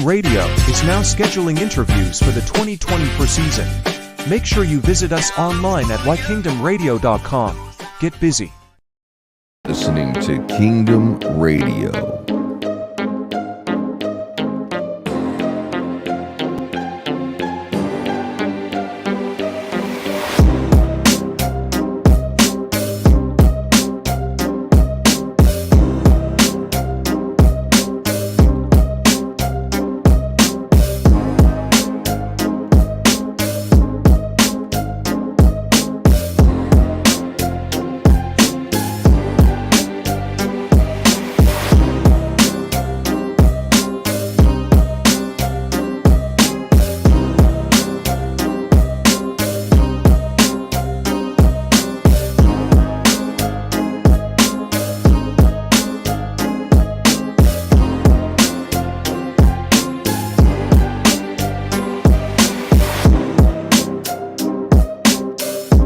Radio is now scheduling interviews for the 2024 season. Make sure you visit us online at whykingdomradio.com. Get busy. Listening to Kingdom Radio.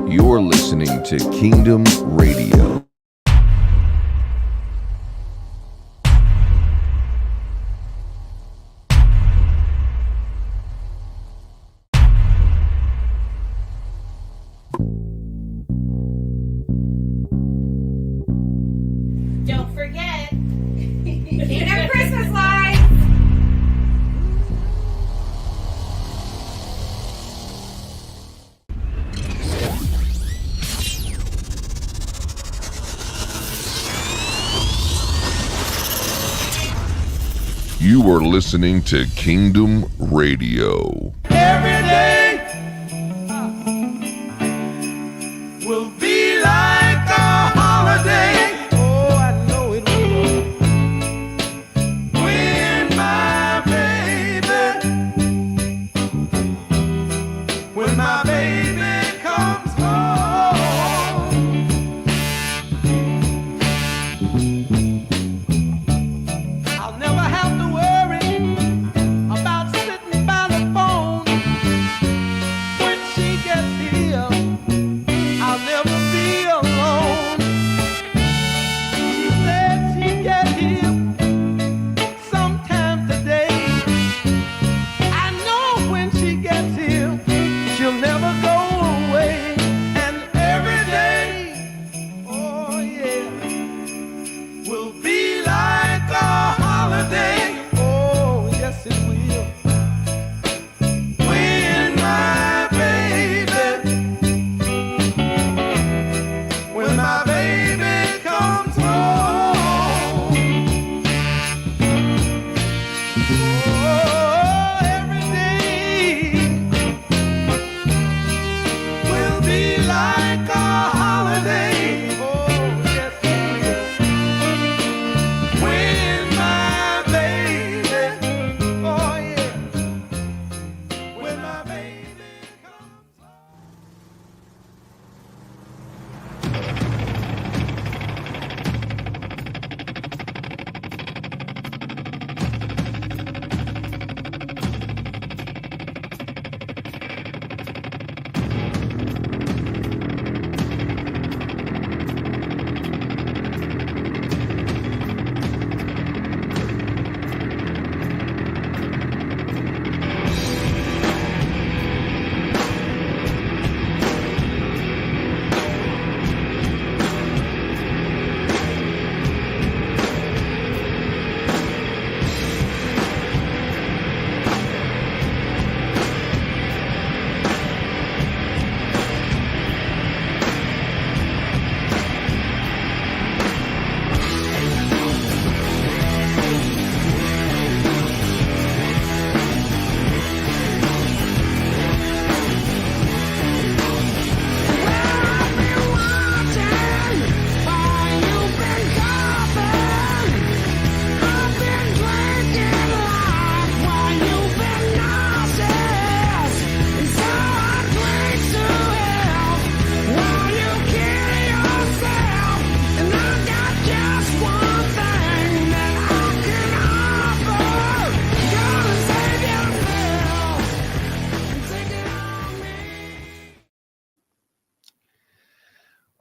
You're listening to Kingdom Radio. Don't forget, keep them Christmas lights. You are listening to Kingdom Radio. Every day will be like a holiday. Oh, I know it will. When my baby comes home. I'll never have to worry about sitting by the phone. When she gets here, I'll never be alone. She said she'd get here sometime today. I know when she gets here, she'll never go away. And every day, oh yeah, will be like a holiday. Oh, yes it will. When my baby comes home. Oh, every day will be like a holiday. Oh, yes it will. When my baby, oh yeah, when my baby comes home.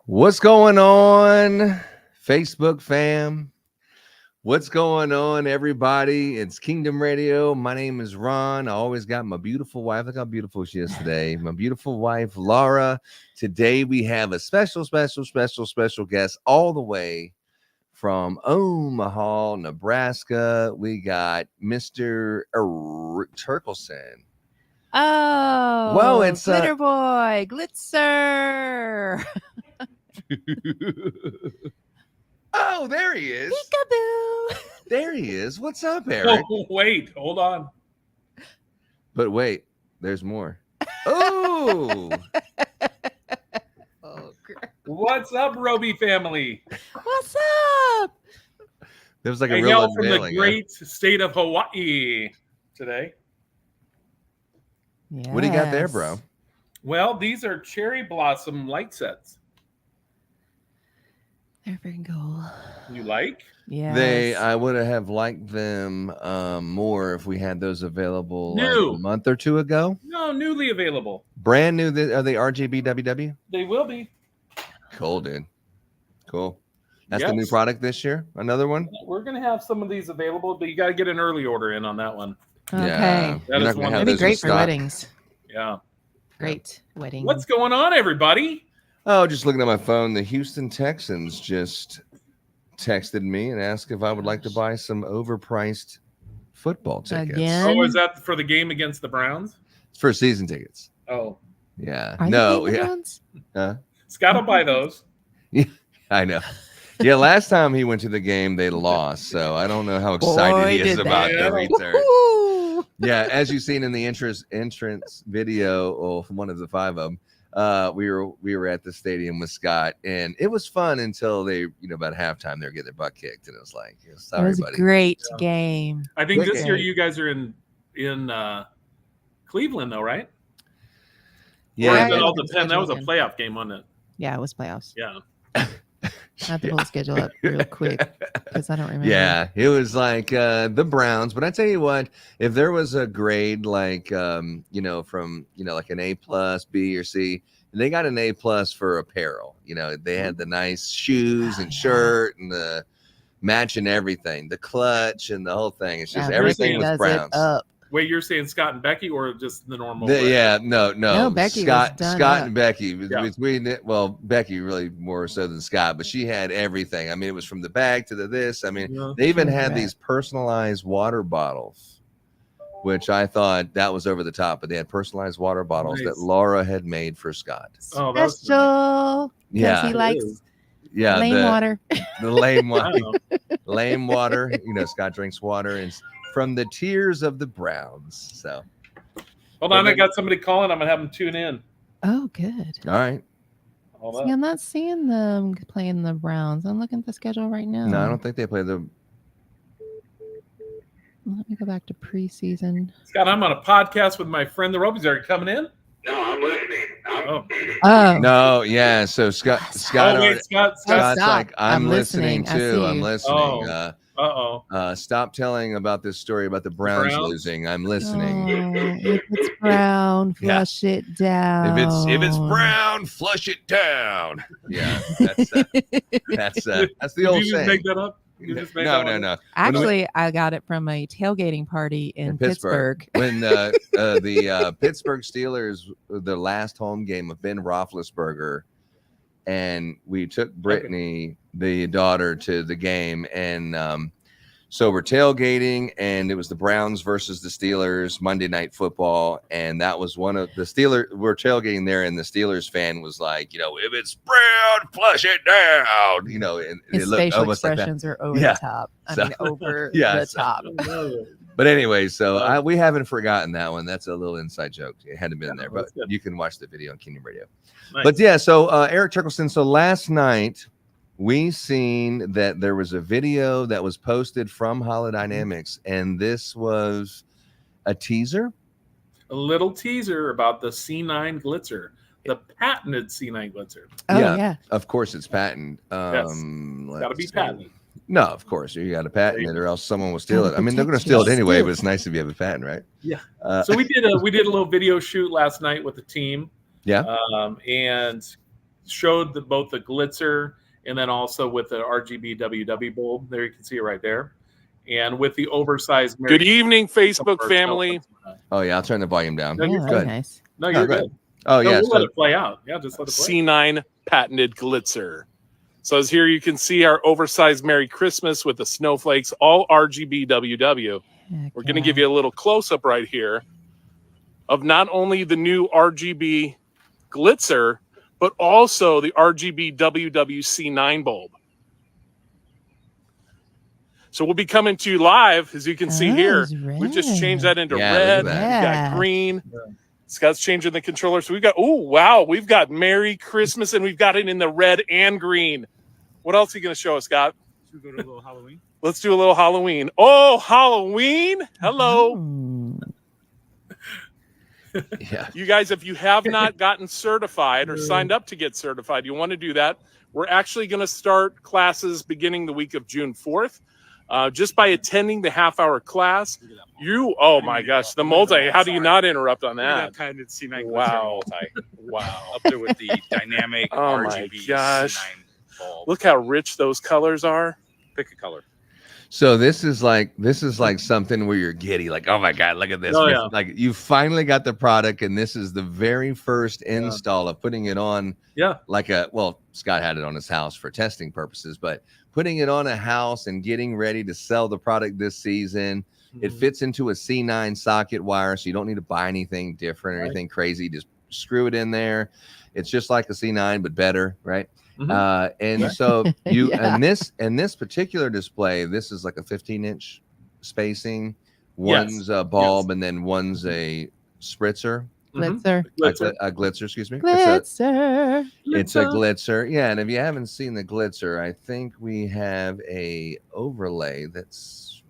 What's going on, Facebook fam? What's going on, everybody? It's Kingdom Radio. My name is Ron. I always got my beautiful wife. Look how beautiful she is today. My beautiful wife, Laura. Today we have a special guest all the way from Omaha, Nebraska. We got Mr. Erik Terkelsen. Oh, Whoa, it's Glitter Boy, Glitzer. Oh, there he is. Peekaboo. There he is. What's up, Eric? Oh, wait, hold on. But wait, there's more. Oh, Oh, crap. What's up, Roby family? What's up? there was like a I real hail from the unveiling, huh? great state of Hawaii today. What do you got there, bro? Well, these are cherry blossom light sets. They're freaking cool. You like? Yeah. I would have liked them more if we had those available New. like a month or two ago. No, newly available. Brand new. Are they RGBWW? They will be. Cool, dude. Cool. That's the new Yes. product this year. Another one. We're going to have some of these available, but you got to get an early order in on that one. Okay. Yeah. That You're is not gonna one have That'd be those in great for stock. weddings. Yeah. Great wedding. What's going on, everybody? Oh, just looking at my phone. The Houston Texans just texted me and asked if I would like to buy some overpriced football tickets. Again? Oh, is that for the game against the Browns? It's for season tickets. Oh, Yeah. Are No. they Yeah. Browns? Scott will buy those. I know. Yeah, last time he went to the game, they lost. So I don't know how excited Boy, he is did about they. the return. Woo-hoo! Yeah, as you've seen in the entrance video, from one of the five of them, we were at the stadium with Scott, and it was fun until they, about halftime, they were getting their butt kicked, and it was like, It sorry, was a buddy. great Yeah. game. I think Good this year game. you guys are in Cleveland, though, right? Or Yeah, does it but- all depend? That was a Again. playoff game, wasn't it? Yeah, it was playoffs. Yeah. I have to pull the schedule up real quick because I don't remember. Yeah, it was like the Browns. But I tell you what, if there was a grade like from like an A plus, B or C, they got an A plus for apparel. They had the nice shoes and Oh, yeah. shirt and the matching everything, the clutch and the whole thing. It's just Yeah, everything Ricky was does Browns. it up. Wait, you're saying Scott and Becky, or just the normal? No. No, Becky was Scott done up. and Becky. Yeah. Between Becky really more so than Scott, but she had everything. I mean, it was from the bag to the this. I mean, Yeah. they even Sure, had right. these personalized water bottles, which I thought that was over the top. But they had personalized water bottles Nice. that Laura had made for Scott. Oh, that's Special. Because Yeah, he It likes is. yeah, lame water. the lame I water, don't know. lame water. Scott drinks water and from the tears of the Browns. So, Hold on, I got somebody calling. I'm gonna have them tune in. Oh, good. all right. Hold See, up. I'm not seeing them playing the Browns. I'm looking at the schedule right now. No, I don't think they play the. Let me go back to preseason. Scott, I'm on a podcast with my friend the Robies. Are you coming in? No, I'm listening. Oh, Oh, No, yeah. So Scott, oh already- wait, Scott. Scott's stop. like, I'm I'm listening listening. I too. see I'm you. listening. Uh-oh. Stop telling about this story about the Browns Browns? losing. I'm listening. Oh, if it's brown, Yeah. flush it down. If it's brown, flush it down. Yeah, that's the Did old you just saying. make that up? You just made No, that no, up? no. Actually, I got it from a tailgating party in Pittsburgh. When the Pittsburgh Steelers, the last home game of Ben Roethlisberger, and we took Brittany, the daughter, to the game, and so we're tailgating, and it was the Browns versus the Steelers Monday Night Football, and that was one of the Steelers. We're tailgating there, and the Steelers fan was like, if it's brown, flush it down, and His it looked facial almost like that. expressions are over Yeah. the top. I So- mean, over Yeah, the so- top. But anyway, so we haven't forgotten that one. That's a little inside joke. It hadn't been there, but that's good. you can watch the video on Kingdom Radio. Nice. But yeah, so Erik Terkelsen. So last night we seen that there was a video that was posted from Holidynamics, and this was a teaser. A little teaser about the C9 glitzer, the patented C9 glitzer. Oh, Yeah. yeah. Of course, it's patent. Got to be patented. No, of course you got to patent it, or else someone will steal Gotta it. I mean, they're going to protect steal it your anyway, stuff. but it's nice if you have a patent, right? Yeah. Uh, So we did a little video shoot last night with the team. Yeah. And showed both the glitzer and then also with the RGB WW bulb. There you can see it right there, and with the oversized. Good evening, Facebook family. Oh yeah, I'll turn the volume down. No, you're Oh, good. nice. No, you're good. good. Oh No, yeah, we'll so let it play out. Yeah, just let it play. C9 patented glitzer. So as here you can see our oversized Merry Christmas with the snowflakes, all RGB WW. We're going to give you a little close-up right here of not only the new RGB glitzer, but also the RGB WWC9 bulb. So we'll be coming to you live, as you can see here. We just changed that into red. Look at We that. got green. Scott's changing the controller. So we've got, oh, wow, we've got Merry Christmas, and we've got it in the red and green. What else are you going to show us, Scott? Should we go to a little Halloween? Let's do a little Halloween. Oh, Halloween. Hello. yeah. You guys, if you have not gotten certified or signed up to get certified, you want to do that. We're actually going to start classes beginning the week of June 4th. Just by attending the half-hour class, oh my gosh, the multi, how do you not interrupt on that? Kind of C9 Wow. multi. Wow. Up there with the dynamic Oh my RGB gosh. C9 bulb. Look how rich those colors are. Pick a color. So this is like something where you're giddy, like, oh my god, look at this! Oh, yeah. Like you finally got the product, and this is the very first install of putting it on. Yeah. Like Scott had it on his house for testing purposes, but putting it on a house and getting ready to sell the product this season. It fits into a C9 socket wire, so you don't need to buy anything different or anything crazy. Just screw it in there. It's just like the C9, but better, right? So you and this particular display, this is like a 15-inch spacing. One's a bulb, and then one's a spritzer. Glitzer. A glitzer, excuse me. Glitzer. It's a glitzer. Yeah, and if you haven't seen the glitzer, I think we have a overlay that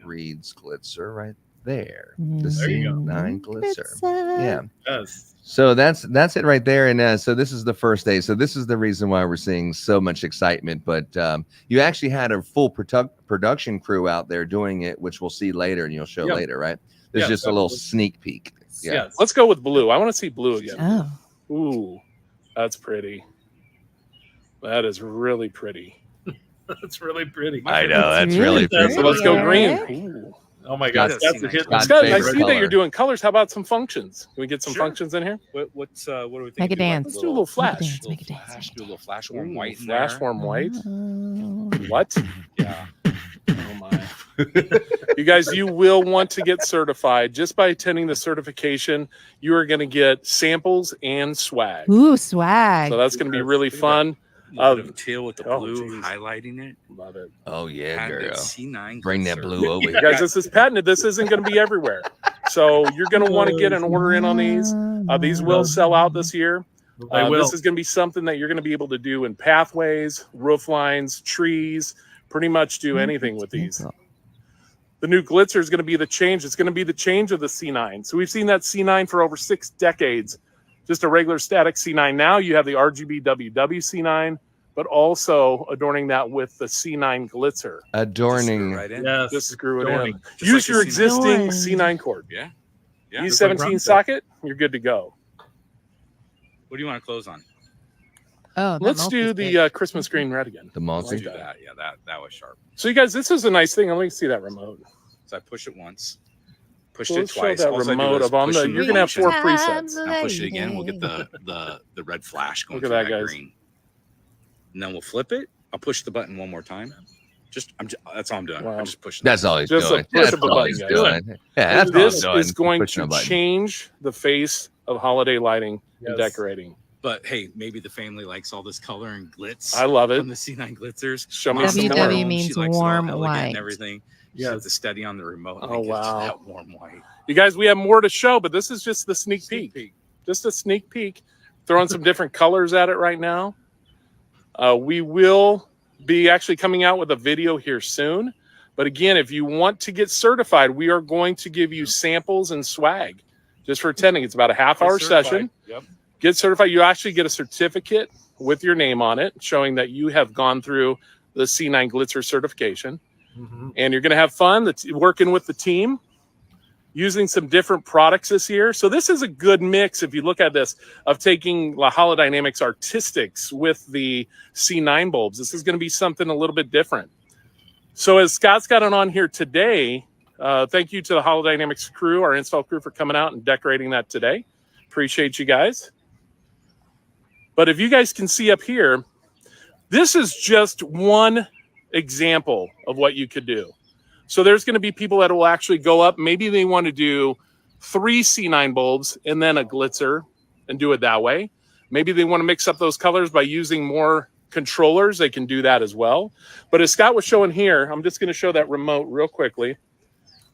reads glitzer right there. The There you go. C9 glitzer. Glitzer. Yeah. Yes. So that's it right there. And so this is the first day. So this is the reason why we're seeing so much excitement. But you actually had a full production crew out there doing it, which we'll see later, and you'll show later, right? There's just a little sneak peek. Yeah. Yes. Let's go with blue. I want to see blue again. Oh. Ooh, that's pretty. That is really pretty. That's really pretty. I know. That's It's really really pretty. So let's go green. Rick. Ooh. Oh my gosh, Scott's- that's a hit. Scott's Scott, I favorite see that color. you're doing colors. How about some functions? Can we get some Sure. functions in here? What do we think? Make a dance. Let's do a little flash. Make a dance. Flash, do a little flash warm Ooh, white in flash there. warm white. Oh. What? Yeah. Oh my. You guys, you will want to get certified. Just by attending the certification, you are going to get samples and swag. Ooh, swag. So that's going to be really fun. A little bit of teal with the Oh, blue geez. highlighting it. Love it. Oh yeah, Had that girl. C9 Bring that glitzer. blue over You here. guys, this is patented. This isn't going to be everywhere. So you're going to want to get an order in on these. These will sell out this year. I will. This is going to be something that you're going to be able to do in pathways, roof lines, trees, pretty much do anything with these. The new glitzer is going to be the change. It's going to be the change of the C9. So we've seen that C9 for over 6 decades. Just a regular static C9. Now you have the RGB WW C9, but also adorning that with the C9 glitzer. Adorning. Right in. Yes. Just screw it Adorning. in. Just Use like a your C9. existing Adorning. C9 cord. Yeah. Yeah. Just like E17 Ron said. socket, you're good to go. What do you want to close on? Oh, that Let's do multi-stick. the Christmas green red again. The Let's multi. do that. Yeah, that was sharp. So you guys, this is a nice thing. Let me see that remote. So I push it once, pushed So it let's show twice. that All I do remote is of on push the. and You're gonna have function. 4 presets. Now push it again. We'll get the red flash going Look at through that, that guys. green. And then we'll flip it. I'll push the button one more time. That's all I'm doing. Wow. I'm just pushing. That's all he's Just a doing. push That's of a all button, he's guys. doing. Yeah, that's all This he's doing. is going Pushing to a button. change the face of holiday lighting and Yes. decorating. But hey, maybe the family likes all this color and glitz. I love it. From the C9 glitzers. Show me Mom's some at more. WW home, means she likes it all warm elegant white. and everything. She has to steady on the remote. Oh, and it gets wow. that warm white. You guys, we have more to show, but this is just the sneak peek. Just a sneak peek. Throwing some different colors at it right now. We will be actually coming out with a video here soon. But again, if you want to get certified, we are going to give you samples and swag just for attending. It's about a half-hour session. Yep. Get certified. You actually get a certificate with your name on it, showing that you have gone through the C9 Glitzer certification. And you're going to have fun working with the team. using some different products this year. So this is a good mix, if you look at this, of taking the Holidynamics Artistics with the C9 bulbs. This is going to be something a little bit different. So as Scott's got it on here today, thank you to the Holidynamics crew, our install crew, for coming out and decorating that today. Appreciate you guys. But if you guys can see up here, this is just one example of what you could do. So there's going to be people that will actually go up. Maybe they want to do 3 C9 bulbs and then a glitzer and do it that way. Maybe they want to mix up those colors by using more controllers. They can do that as well. But as Scott was showing here, I'm just going to show that remote real quickly.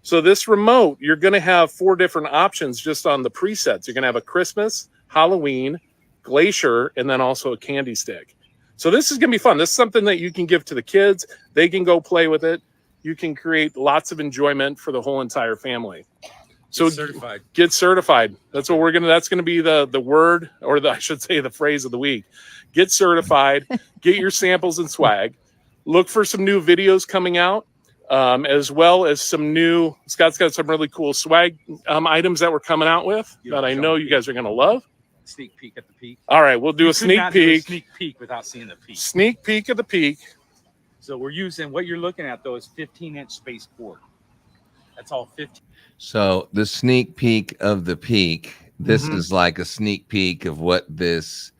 So this remote, you're going to have 4 different options just on the presets. You're going to have a Christmas, Halloween, Glacier, and then also a candy stick. So this is going to be fun. This is something that you can give to the kids. They can go play with it. You can create lots of enjoyment for the whole entire family. So get certified. That's what we're going to, that's going to be the word, or I should say the phrase of the week. Get certified, get your samples and swag. Look for some new videos coming out, as well as some new, Scott's got some really cool swag items that we're coming out with that I know you guys are going to love. Sneak peek at the peak. All right, we'll do a sneak peek. Sneak peek without seeing the peak. Sneak peek of the peak. So we're using, what you're looking at though is 15-inch spaceport. That's all 15. So the sneak peek of the peak, this is like a sneak peek of what this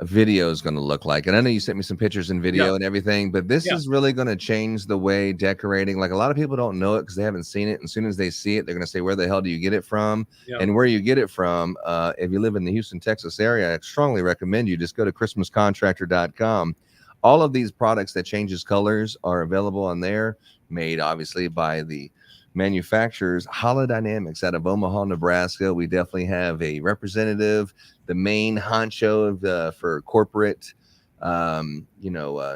video is going to look like. And I know you sent me some pictures and video and everything, but this is really going to change the way decorating, like a lot of people don't know it because they haven't seen it. And as soon as they see it, they're going to say, where the hell do you get it from? And where you get it from, if you live in the Houston, Texas area, I strongly recommend you just go to christmascontractor.com. All of these products that changes colors are available on there, made obviously by the manufacturers. Holidynamics out of Omaha, Nebraska. We definitely have a representative, the main honcho for corporate,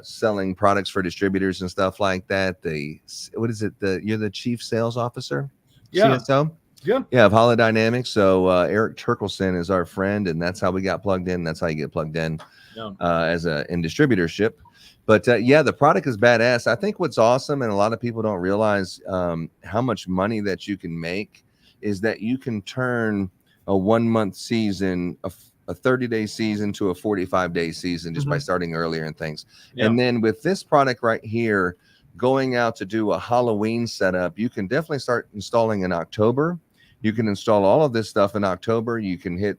selling products for distributors and stuff like that. What is it? You're the chief sales officer? CSO? Yeah, of Holidynamics. So Erik Terkelsen is our friend, and that's how we got plugged in. That's how you get plugged in in distributorship. But yeah, the product is badass. I think what's awesome, and a lot of people don't realize how much money that you can make, is that you can turn a 1-month season, a 30-day season, to a 45-day season just by starting earlier and things. And then with this product right here, going out to do a Halloween setup, you can definitely start installing in October. You can install all of this stuff in October. You can hit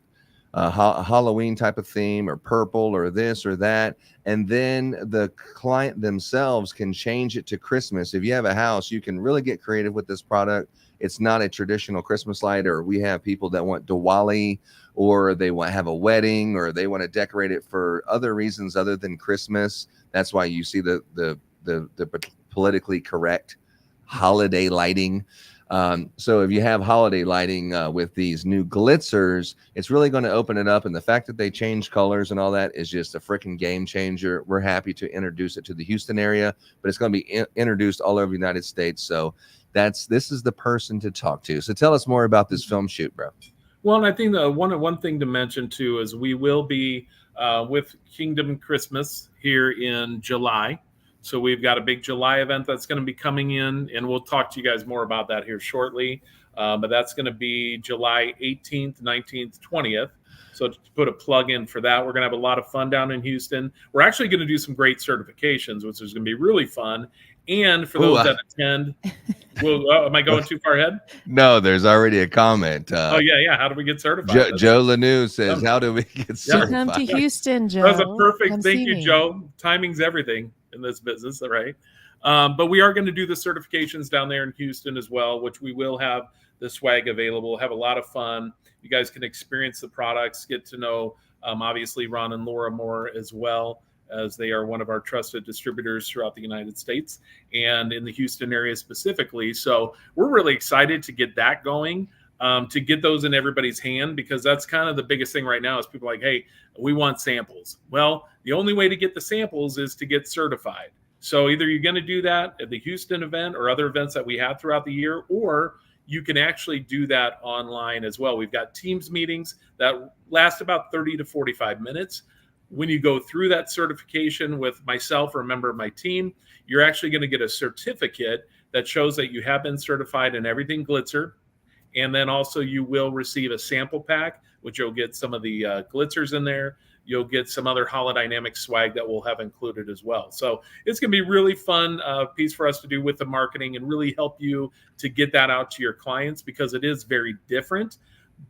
a Halloween type of theme, or purple, or this or that, and then the client themselves can change it to Christmas. If you have a house, you can really get creative with this product. It's not a traditional Christmas light, or we have people that want Diwali, or they want to have a wedding, or they want to decorate it for other reasons other than Christmas. That's why you see the politically correct holiday lighting. So if you have holiday lighting with these new glitzers, it's really going to open it up. And the fact that they change colors and all that is just a freaking game changer. We're happy to introduce it to the Houston area, but it's going to be introduced all over the United States. So this is the person to talk to. So tell us more about this film shoot, bro. Well, and I think one thing to mention too is we will be with Kingdom Christmas here in July. So we've got a big July event that's going to be coming in, and we'll talk to you guys more about that here shortly. But that's going to be July 18th, 19th, 20th. So to put a plug in for that, we're going to have a lot of fun down in Houston. We're actually going to do some great certifications, which is going to be really fun. And for those that attend, am I going too far ahead? No, there's already a comment. How do we get certified? Joe Lanou says, how do we get certified? Come to Houston, Joe. That was a perfect. Thank you, Joe. Timing's everything in this business, right? But we are going to do the certifications down there in Houston as well, which we will have the swag available, have a lot of fun. You guys can experience the products, get to know, obviously, Ron and Laura more, as well, as they are one of our trusted distributors throughout the United States and in the Houston area specifically. So we're really excited to get that going, to get those in everybody's hand, because that's kind of the biggest thing right now is people are like, hey, we want samples. Well, the only way to get the samples is to get certified. So either you're going to do that at the Houston event or other events that we have throughout the year, or you can actually do that online as well. We've got Teams meetings that last about 30 to 45 minutes. When you go through that certification with myself or a member of my team, you're actually going to get a certificate that shows that you have been certified in everything glitzer. And then also you will receive a sample pack, which you'll get some of the glitzers in there. You'll get some other Holidynamics swag that we'll have included as well. So it's going to be really fun piece for us to do with the marketing and really help you to get that out to your clients, because it is very different.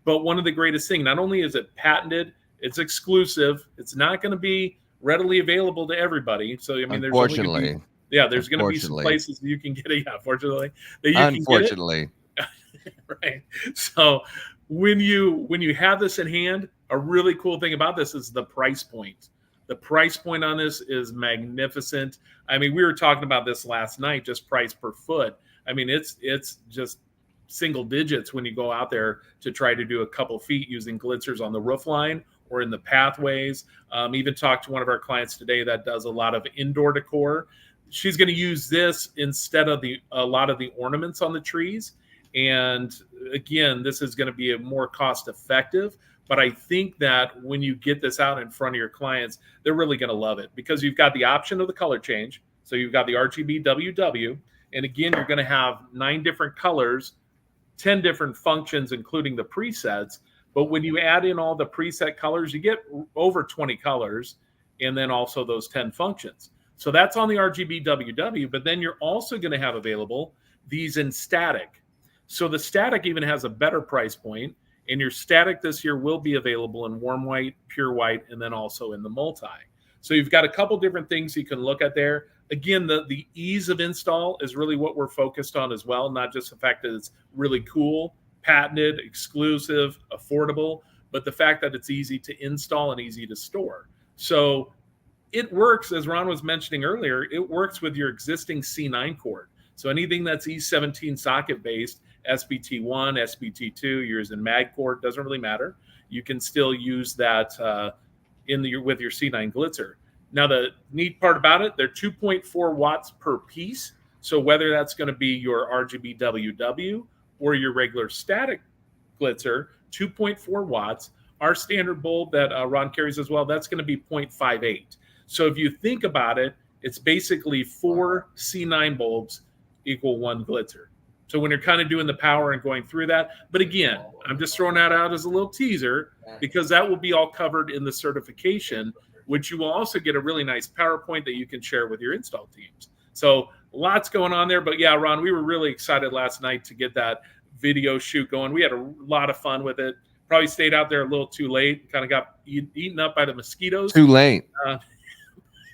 But one of the greatest things, not only is it patented, it's exclusive. It's not going to be readily available to everybody. So, I mean, there's going to be some places you can get it. Yeah, fortunately, that you can get it. Right. So when you have this in hand, a really cool thing about this is the price point. The price point on this is magnificent. I mean, we were talking about this last night, just price per foot. I mean, it's just single digits when you go out there to try to do a couple feet using glitzers on the roof line or in the pathways. Even talked to one of our clients today that does a lot of indoor decor. She's going to use this instead of a lot of the ornaments on the trees. And again, this is going to be a more cost effective. But I think that when you get this out in front of your clients, they're really going to love it, because you've got the option of the color change. So you've got the RGB WW. And again, you're going to have 9 different colors, 10 different functions, including the presets. But when you add in all the preset colors, you get over 20 colors, and then also those 10 functions. So that's on the RGB WW. But then you're also going to have available these in static. So the static even has a better price point, and your static this year will be available in warm white, pure white, and then also in the multi. So you've got a couple different things you can look at there. Again, the ease of install is really what we're focused on as well, not just the fact that it's really cool, patented, exclusive, affordable, but the fact that it's easy to install and easy to store. So it works, as Ron was mentioning earlier, it works with your existing C9 cord. So anything that's E17 socket based, SBT1, SBT2, you're using mag cord, doesn't really matter. You can still use that with your C9 glitzer. Now, the neat part about it, they're 2.4 watts per piece. So whether that's going to be your RGB WW or your regular static glitzer, 2.4 watts. Our standard bulb that Ron carries as well, that's going to be 0.58. So if you think about it, it's basically 4 C9 bulbs equal 1 glitzer. So when you're kind of doing the power and going through that, but again, I'm just throwing that out as a little teaser, because that will be all covered in the certification, which you will also get a really nice PowerPoint that you can share with your install teams. So lots going on there. But yeah, Ron, we were really excited last night to get that video shoot going. We had a lot of fun with it. Probably stayed out there a little too late, kind of got eaten up by the mosquitoes. Too late.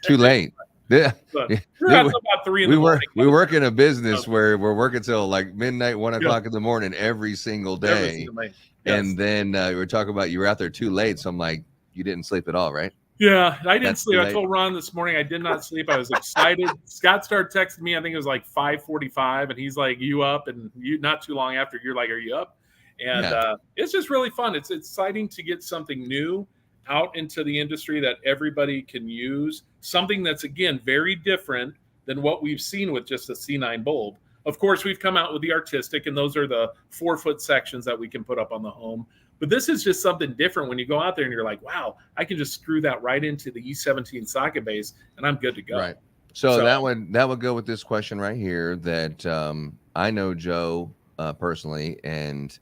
Too late. Yeah. About 3 in the morning. We work in a business where we're working till like midnight, 1 o'clock in the morning every single day. Yes. And then we were talking about you were out there too late. So I'm like, you didn't sleep at all, right? Yeah, I didn't sleep. I told Ron this morning I did not sleep. I was excited. Scott started texting me. I think it was like 5:45, and he's like, "You up?" And you not too long after, you're like, "Are you up?" And it's just really fun. It's exciting to get something new out into the industry that everybody can use. Something that's, again, very different than what we've seen with just a C9 bulb. Of course, we've come out with the artistic, and those are the 4-foot sections that we can put up on the home. But this is just something different when you go out there and you're like, wow, I can just screw that right into the E17 socket base and I'm good to go. Right. So that would go with this question right here that I know Joe personally, and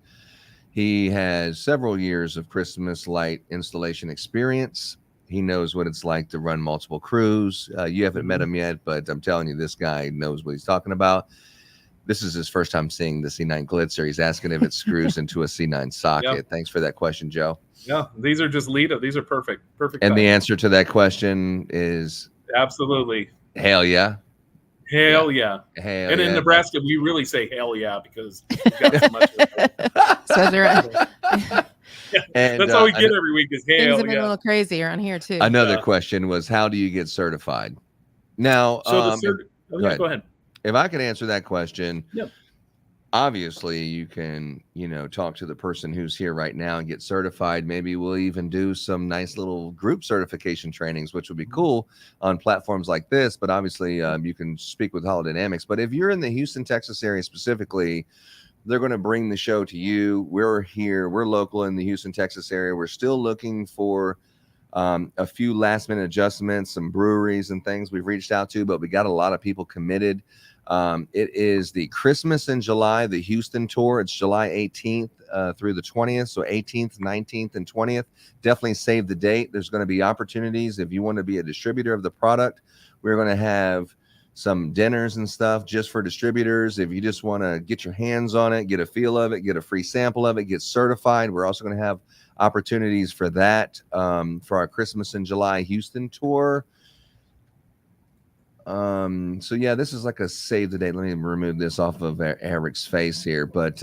he has several years of Christmas light installation experience. He knows what it's like to run multiple crews. You haven't met him yet, but I'm telling you, this guy knows what he's talking about. This is his first time seeing the C9 glitzer. He's asking if it screws into a C9 socket. Yep. Thanks for that question, Joe. Yeah, these are just Lita. These are perfect. And the answer to that question is absolutely. Hell yeah. Hell yeah. Hell and yeah. in Nebraska, we really say hell yeah because we've got so much of it. So they're and that's all we get every week is hell things have been yeah. a little crazy around here too. Another question was, how do you get certified? Now, so go ahead. If I could answer that question, yep. Obviously you can, talk to the person who's here right now and get certified. Maybe we'll even do some nice little group certification trainings, which would be cool on platforms like this. But obviously you can speak with Holidynamics. But if you're in the Houston, Texas area specifically, they're going to bring the show to you. We're here. We're local in the Houston, Texas area. We're still looking for A few last minute adjustments, some breweries and things we've reached out to, but we got a lot of people committed. It is the Christmas in July, the Houston tour. It's July 18th through the 20th. So 18th, 19th, and 20th. Definitely save the date. There's going to be opportunities if you want to be a distributor of the product. We're going to have some dinners and stuff just for distributors. If you just want to get your hands on it, get a feel of it, get a free sample of it, get certified. We're also going to have opportunities for that for our Christmas in July Houston tour. So yeah, this is like a save the date. Let me remove this off of Eric's face here. But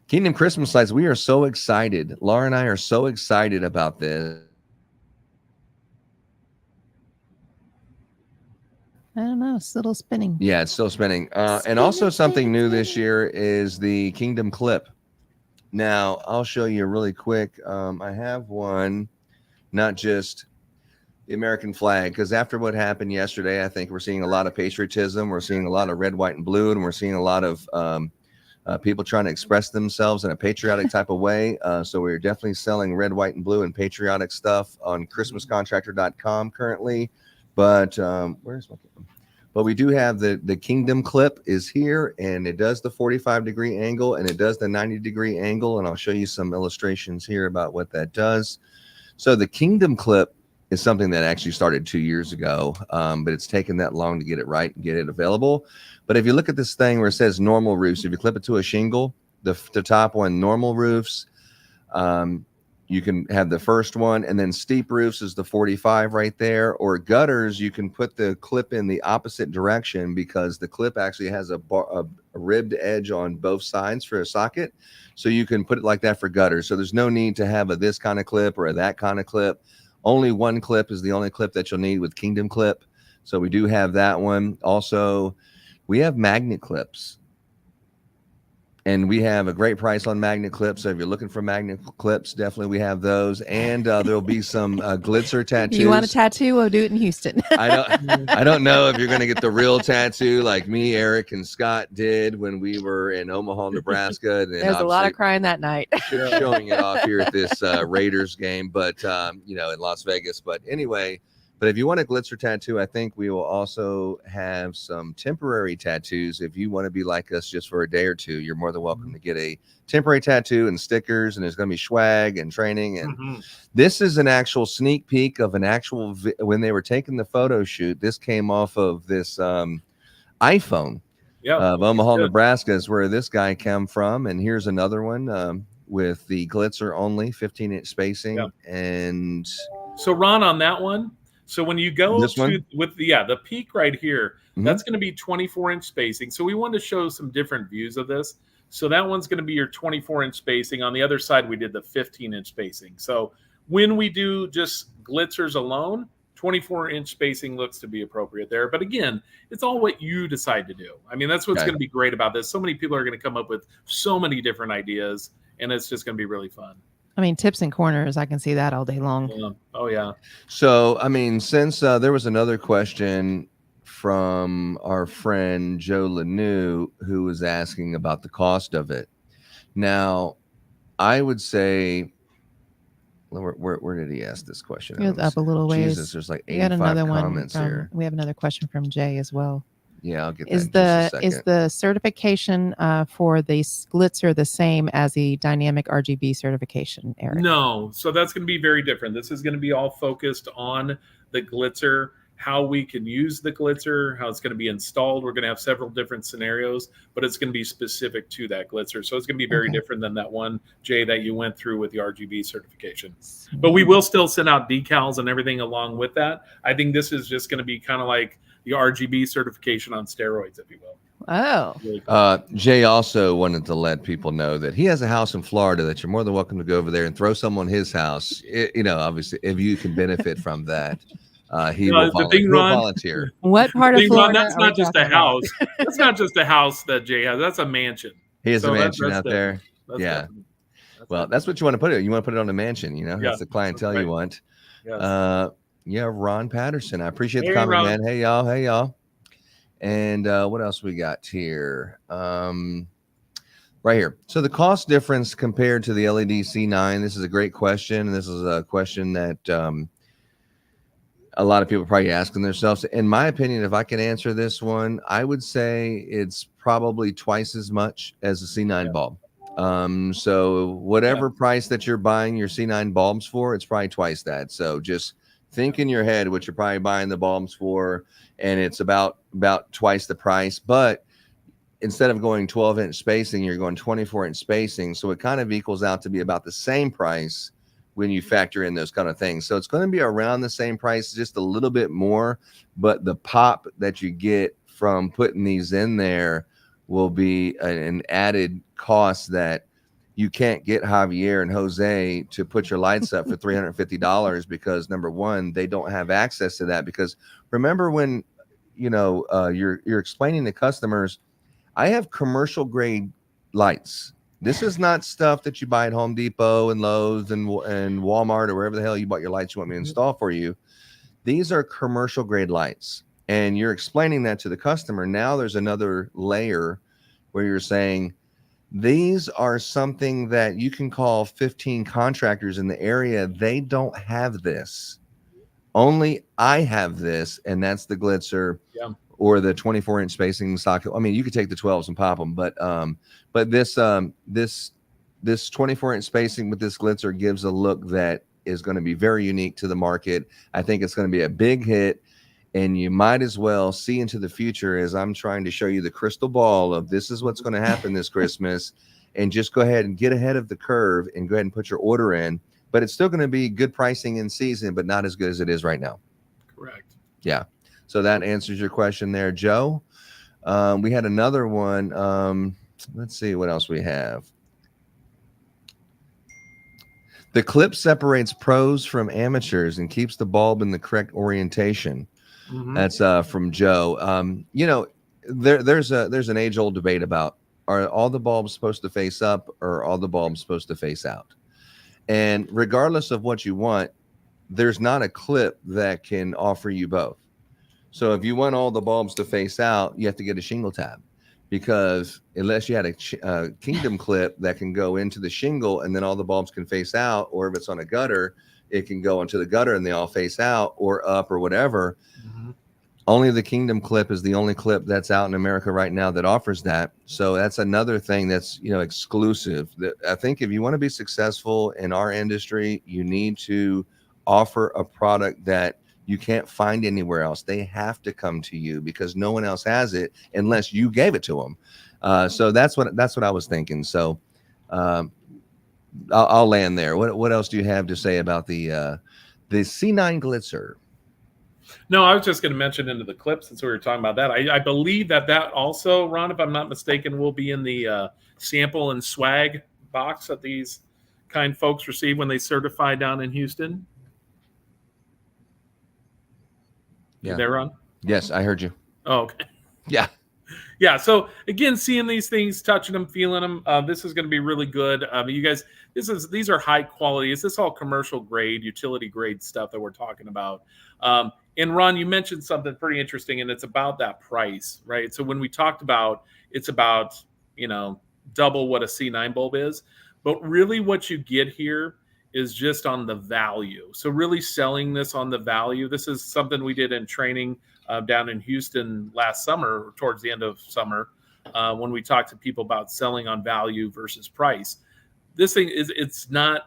Kingdom Christmas Lights, we are so excited. Laura and I are so excited about this. I don't know. It's still spinning. Yeah, it's still spinning. And also something new this year is the Kingdom Clip. Now, I'll show you really quick. I have one, not just the American flag, because after what happened yesterday, I think we're seeing a lot of patriotism. We're seeing a lot of red, white, and blue, and we're seeing a lot of people trying to express themselves in a patriotic type of way. So we're definitely selling red, white, and blue and patriotic stuff on ChristmasContractor.com currently. But where's my? But we do have the Kingdom Clip is here, and it does the 45-degree angle, and it does the 90-degree angle, and I'll show you some illustrations here about what that does. So the Kingdom Clip is something that actually started 2 years ago, but it's taken that long to get it right and get it available. But if you look at this thing where it says normal roofs, if you clip it to a shingle, the top one, normal roofs, you can have the first one, and then steep roofs is the 45 right there, or gutters, you can put the clip in the opposite direction because the clip actually has a ribbed edge on both sides for a socket. So you can put it like that for gutters. So there's no need to have this kind of clip or that kind of clip. Only one clip is the only clip that you'll need with Kingdom Clip. So we do have that one. Also, we have magnet clips. And we have a great price on magnet clips. So if you're looking for magnet clips, definitely we have those. And there'll be some glitzer tattoos. You want a tattoo? We'll do it in Houston. I don't know if you're going to get the real tattoo like me, Eric, and Scott did when we were in Omaha, Nebraska. And There's a lot of crying that night. Showing it off here at this Raiders game, but in Las Vegas. But anyway. But if you want a glitzer tattoo, I think we will also have some temporary tattoos. If you want to be like us just for a day or two, you're more than welcome to get a temporary tattoo and stickers, and there's going to be swag and training. And this is an actual sneak peek of an actual, when they were taking the photo shoot, this came off of this iPhone of Omaha, Nebraska is where this guy came from. And here's another one with the glitzer only, 15-inch spacing. Yep. And so Ron, on that one, so when you go with the peak right here, that's going to be 24-inch spacing. So we wanted to show some different views of this. So that one's going to be your 24-inch spacing. On the other side, we did the 15-inch spacing. So when we do just glitzers alone, 24-inch spacing looks to be appropriate there. But again, it's all what you decide to do. I mean, that's what's going to be great about this. So many people are going to come up with so many different ideas, and it's just going to be really fun. I mean, tips and corners, I can see that all day long. Yeah. Oh, yeah. So, I mean, since there was another question from our friend Joe Lanou who was asking about the cost of it. Now, I would say, where did he ask this question? It was up a little ways. Jesus, there's like 85 comments here. We have another question from Jay as well. Yeah, I'll get that in just a second. Is the certification for the glitzer the same as the dynamic RGB certification, Eric? No. So that's going to be very different. This is going to be all focused on the glitzer, how we can use the glitzer, how it's going to be installed. We're going to have several different scenarios, but it's going to be specific to that glitzer. So it's going to be very different than that one, Jay, that you went through with the RGB certification. But we will still send out decals and everything along with that. I think this is just going to be kind of like the RGB certification on steroids, if you will. Oh. Jay also wanted to let people know that he has a house in Florida that you're more than welcome to go over there and throw someone his house. Obviously, if you can benefit from that, he will volunteer. What part of Florida? That's not just a house. That's not just a house that Jay has. That's a mansion. He has a mansion out there. Yeah. Well, that's what you want to put it. You want to put it on a mansion. That's the clientele you want. Yes. Yeah, Ron Patterson. I appreciate the comment, man. Hey, y'all. And what else we got here? Right here. So the cost difference compared to the LED C9, this is a great question. This is a question that a lot of people are probably asking themselves. In my opinion, if I can answer this one, I would say it's probably twice as much as a C9 bulb. So whatever price that you're buying your C9 bulbs for, it's probably twice that. So just think in your head what you're probably buying the bulbs for, and it's about twice the price. But instead of going 12-inch spacing, you're going 24-inch spacing. So it kind of equals out to be about the same price when you factor in those kind of things. So it's going to be around the same price, just a little bit more, but the pop that you get from putting these in there will be an added cost that you can't get Javier and Jose to put your lights up for $350 because number one, they don't have access to that. Because remember when, you're explaining to customers, I have commercial grade lights. This is not stuff that you buy at Home Depot and Lowe's and Walmart or wherever the hell you bought your lights you want me to install for you. These are commercial grade lights. And you're explaining that to the customer. Now there's another layer where you're saying, these are something that you can call 15 contractors in the area. They don't have this. Only I have this, and that's the Glitzer. Yeah. Or the 24-inch spacing socket. I mean, you could take the 12s and pop them, but this 24-inch spacing with this Glitzer gives a look that is going to be very unique to the market. I think it's going to be a big hit, and you might as well see into the future as I'm trying to show you the crystal ball of this is what's going to happen this Christmas, and just go ahead and get ahead of the curve and go ahead and put your order in. But it's still going to be good pricing in season, but not as good as it is right now. Correct. Yeah. So that answers your question there, Joe. We had another one. Let's see what else we have. The clip separates pros from amateurs and keeps the bulb in the correct orientation. Mm-hmm. That's from Joe. There's an age-old debate about, are all the bulbs supposed to face up or are all the bulbs supposed to face out? And regardless of what you want, there's not a clip that can offer you both. So if you want all the bulbs to face out, you have to get a shingle tab, because unless you had a Kingdom clip that can go into the shingle and then all the bulbs can face out, or if it's on a gutter, it can go into the gutter and they all face out or up or whatever. Mm-hmm. Only the Kingdom clip is the only clip that's out in America right now that offers that. So that's another thing that's, exclusive. I think if you want to be successful in our industry, you need to offer a product that you can't find anywhere else. They have to come to you because no one else has it unless you gave it to them. So that's what I was thinking. So I'll land there. What else do you have to say about the C9 Glitzer? No, I was just going to mention into the clip, since we were talking about that. I believe that also, Ron, if I'm not mistaken, will be in the sample and swag box that these kind folks receive when they certify down in Houston. Yeah. You there, Ron? Yes, I heard you. Oh, okay. Yeah. Yeah. So again, seeing these things, touching them, feeling them, this is going to be really good. You guys, these are high quality. Is this all commercial grade, utility grade stuff that we're talking about? And Ron, you mentioned something pretty interesting, and it's about that price, right? So when we talked about, it's about, double what a C9 bulb is, but really what you get here is just on the value. So really selling this on the value. This is something we did in training down in Houston last summer, towards the end of summer, when we talked to people about selling on value versus price. This thing it's not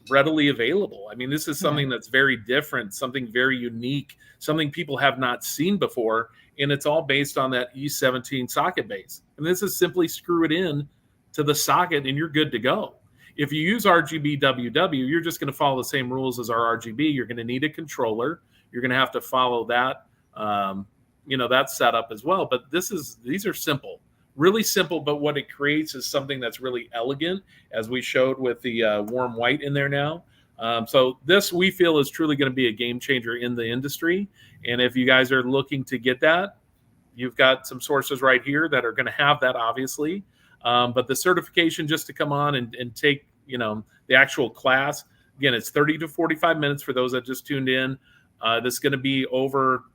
readily available. I mean, this is something that's very different, something very unique, something people have not seen before. And it's all based on that E17 socket base. And this is simply screw it in to the socket and you're good to go. If you use RGB WW, you're just going to follow the same rules as our RGB. You're going to need a controller. You're going to have to follow that, that setup as well. But these are simple, really simple. But what it creates is something that's really elegant, as we showed with the warm white in there now. So this, we feel, is truly going to be a game changer in the industry. And if you guys are looking to get that, you've got some sources right here that are going to have that, obviously. But the certification, just to come on and take, the actual class, again, it's 30 to 45 minutes for those that just tuned in. This is going to be over.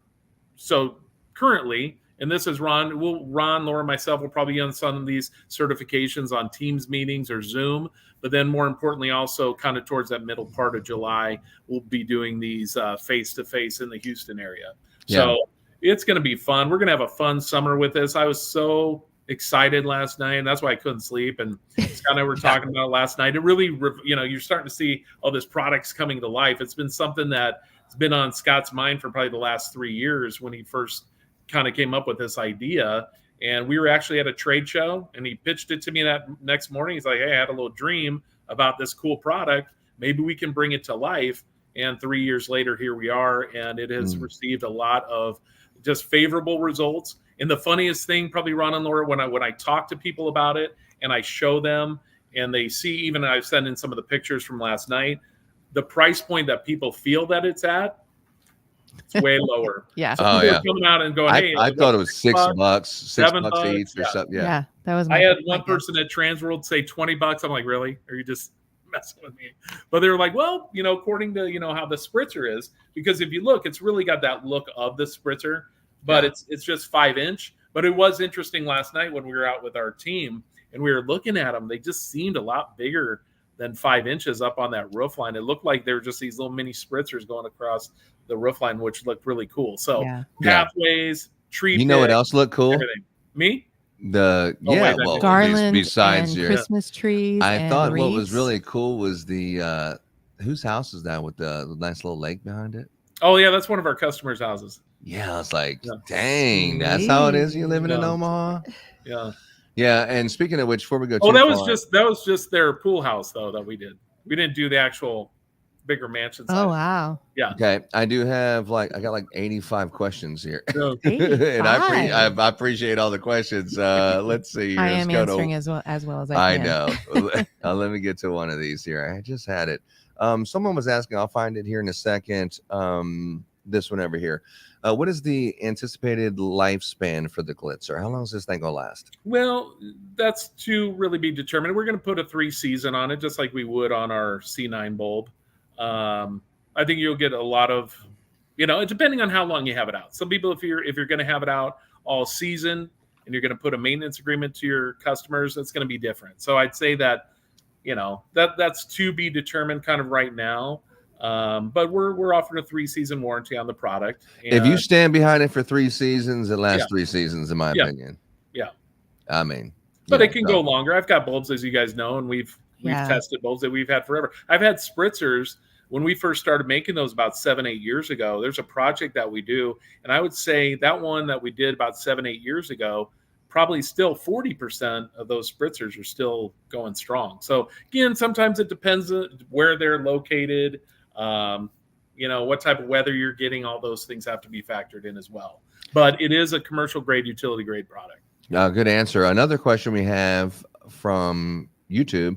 So currently And this is Ron. Ron, Laura, myself will probably be on some of these certifications on Teams meetings or Zoom. But then more importantly, also kind of towards that middle part of July, we'll be doing these face-to-face in the Houston area. So it's going to be fun. We're going to have a fun summer with this. I was so excited last night, and that's why I couldn't sleep. And Scott and I were talking about it last night. It really, you're starting to see all this products coming to life. It's been something that's been on Scott's mind for probably the last 3 years when he first kind of came up with this idea. And we were actually at a trade show, and he pitched it to me that next morning. He's like, hey, I had a little dream about this cool product. Maybe we can bring it to life. And 3 years later, here we are, and it has received a lot of just favorable results. And the funniest thing, probably, Ron and Laura, when I talk to people about it and I show them and they see, even I've sent in some of the pictures from last night, the price point that people feel that it's at, it's way lower. Yeah. So people are coming out and going, hey, I thought it was $6, $7 each or yeah. something. Yeah, that was. I had one person at Transworld say $20. I'm like, really? Are you just messing with me? But they were like, well, according to how the spritzer is, because if you look, it's really got that look of the spritzer, but it's just 5-inch. But it was interesting last night when we were out with our team and we were looking at them. They just seemed a lot bigger than 5 inches up on that roof line. It looked like they were just these little mini spritzers going across the roof line, which looked really cool. So pathways, tree. You know what else looked cool? Everything. Me? Garland, besides and your Christmas trees. I thought wreaths. what was really cool was the whose house is that with the nice little lake behind it? Oh yeah, that's one of our customers' houses. Yeah, it's like, dang, that's how it is. You living in Omaha? Yeah. Yeah, and speaking of which, before we go, that was just their pool house though that we did. We didn't do the actual bigger mansion size. Oh wow. Yeah. Okay, I do have I got 85 questions here, 85. and I appreciate all the questions. Let's see. Here. I am answering as well as I can. I know. Let me get to one of these here. I just had it. Someone was asking. I'll find it here in a second. This one over here. What is the anticipated lifespan for the Glitzer? How long is this thing gonna last? Well, that's to really be determined. We're going to put a 3-season on it, just like we would on our C9 bulb. I think you'll get a lot of, depending on how long you have it out. Some people, if you're going to have it out all season and you're going to put a maintenance agreement to your customers, that's going to be different. So I'd say that, that's to be determined kind of right now. But we're offering a 3-season warranty on the product. And if you stand behind it for 3 seasons, it lasts 3 seasons, in my opinion. Yeah. I mean, but it can go longer. I've got bulbs, as you guys know, and we've tested bulbs that we've had forever. I've had spritzers when we first started making those about 7-8 years ago. There's a project that we do, and I would say that one that we did about 7-8 years ago, probably still 40% of those spritzers are still going strong. So again, sometimes it depends on where they're located. What type of weather you're getting, all those things have to be factored in as well. But it is a commercial grade, utility grade product. Good answer. Another question we have from YouTube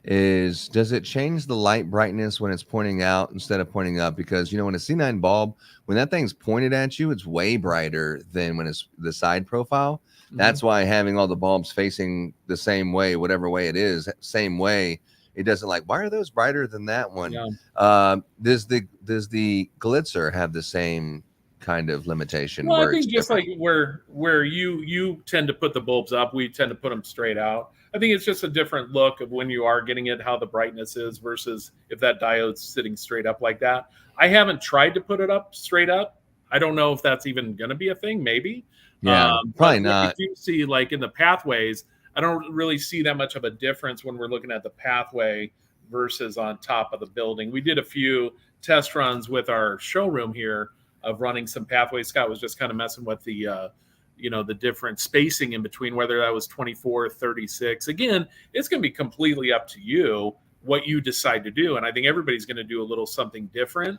is, does it change the light brightness when it's pointing out instead of pointing up? Because, when a C9 bulb, when that thing's pointed at you, it's way brighter than when it's the side profile. Mm-hmm. That's why having all the bulbs facing the same way, whatever way it is, same way, it doesn't why are those brighter than that one? Yeah. Does the Glitzer have the same kind of limitation? Well, I think just like where you tend to put the bulbs up, we tend to put them straight out. I think it's just a different look of when you are getting it, how the brightness is versus if that diode's sitting straight up like that. I haven't tried to put it up straight up. I don't know if that's even going to be a thing. Maybe. Yeah, probably not. You see, in the pathways, I don't really see that much of a difference when we're looking at the pathway versus on top of the building. We did a few test runs with our showroom here of running some pathways. Scott was just kind of messing with the the different spacing in between, whether that was 24, 36. Again, it's going to be completely up to you what you decide to do. And I think everybody's going to do a little something different.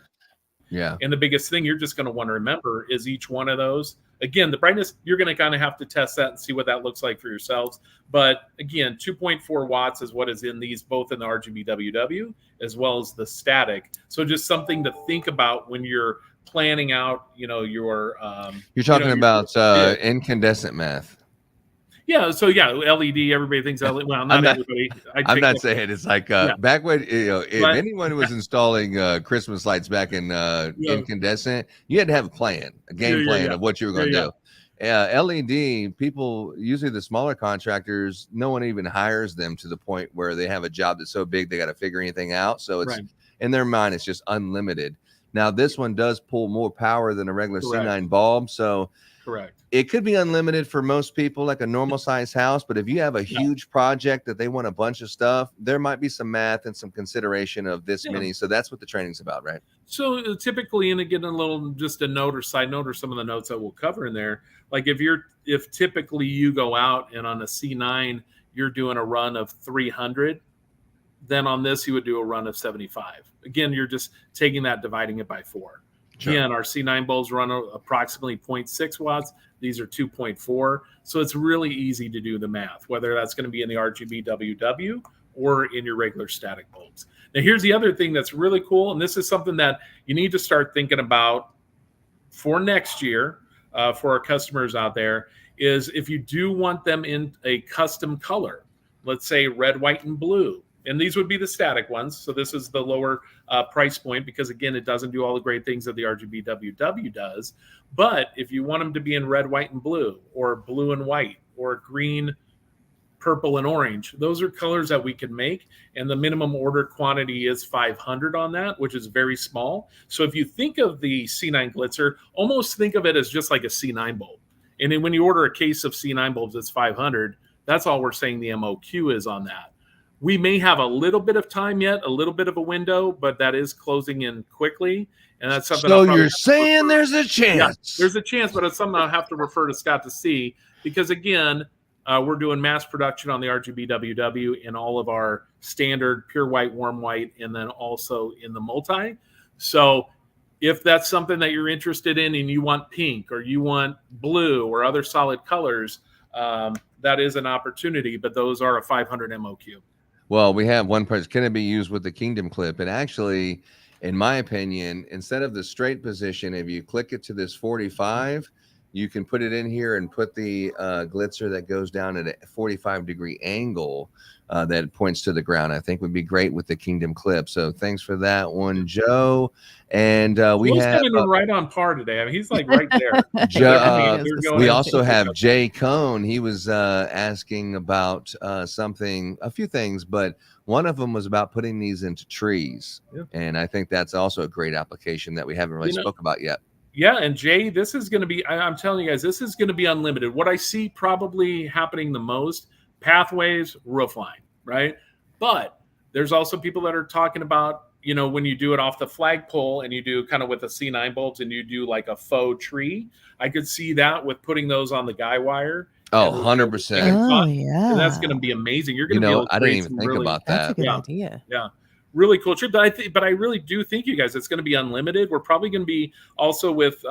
Yeah. And the biggest thing you're just going to want to remember is each one of those. Again, the brightness, you're going to kind of have to test that and see what that looks like for yourselves. But again, 2.4 watts is what is in these, both in the RGB as well as the static. So just something to think about when you're planning out, your you're talking about incandescent math. Yeah, so LED. Everybody thinks LED. Well, not everybody. I'm not saying it's back when if anyone was installing Christmas lights back in incandescent, you had to have a plan, game plan of what you were going to do. LED people, usually the smaller contractors, no one even hires them to the point where they have a job that's so big they got to figure anything out. So it's Right. in their mind, it's just unlimited. Now this one does pull more power than a regular Correct. C9 bulb, so Correct. it could be unlimited for most people, like a normal size house. But if you have a huge project that they want a bunch of stuff, there might be some math and some consideration of this many. So that's what the training's about, right? So typically, and again, a little just a note or side note or some of the notes that we'll cover in there. Like if typically you go out and on a C9 you're doing a run of 300, then on this you would do a run of 75. Again, you're just taking that, dividing it by 4. Sure. Again, our C9 bulbs run approximately 0.6 watts. These are 2.4. So it's really easy to do the math, whether that's going to be in the RGB WW or in your regular static bulbs. Now, here's the other thing that's really cool, and this is something that you need to start thinking about for next year for our customers out there, is if you do want them in a custom color, let's say red, white, and blue, and these would be the static ones. So this is the lower price point because, again, it doesn't do all the great things that the RGB WW does. But if you want them to be in red, white, and blue, or blue and white, or green, purple, and orange, those are colors that we can make. And the minimum order quantity is 500 on that, which is very small. So if you think of the C9 Glitzer, almost think of it as just like a C9 bulb. And then when you order a case of C9 bulbs, it's 500. That's all we're saying the MOQ is on that. We may have a little bit of time yet, a little bit of a window, but that is closing in quickly. And that's something. So you're saying there's a chance? Yeah, there's a chance, but it's something I'll have to refer to Scott to see, because again, we're doing mass production on the RGB WW in all of our standard pure white, warm white, and then also in the multi. So if that's something that you're interested in and you want pink or you want blue or other solid colors, that is an opportunity, but those are a 500 MOQ. Well, we have one person. Can it be used with the Kingdom clip? And actually, in my opinion, instead of the straight position, if you click it to this 45, you can put it in here and put the glitzer that goes down at a 45-degree angle that points to the ground. I think would be great with the Kingdom clip. So thanks for that one, Joe. And we Joe's have coming in right on par today. I mean, he's like right there. Joe, we also Thank have Jay Cohn. He was asking about a few things, but one of them was about putting these into trees. Yeah. And I think that's also a great application that we haven't really spoke about yet. Yeah, and Jay, this is going to be, I'm telling you guys, this is going to be unlimited. What I see probably happening the most, pathways, roofline, right? But there's also people that are talking about, you know, when you do it off the flagpole and you do kind of with the C9 bulbs and you do like a faux tree, I could see that with putting those on the guy wire. Oh, 100%. Oh, yeah. And that's going to be amazing. You're going to be able to I didn't create even some think really, about That's that. a good Yeah. idea. Yeah. Really cool trip. But I really do think, you guys, it's going to be unlimited. We're probably going to be also with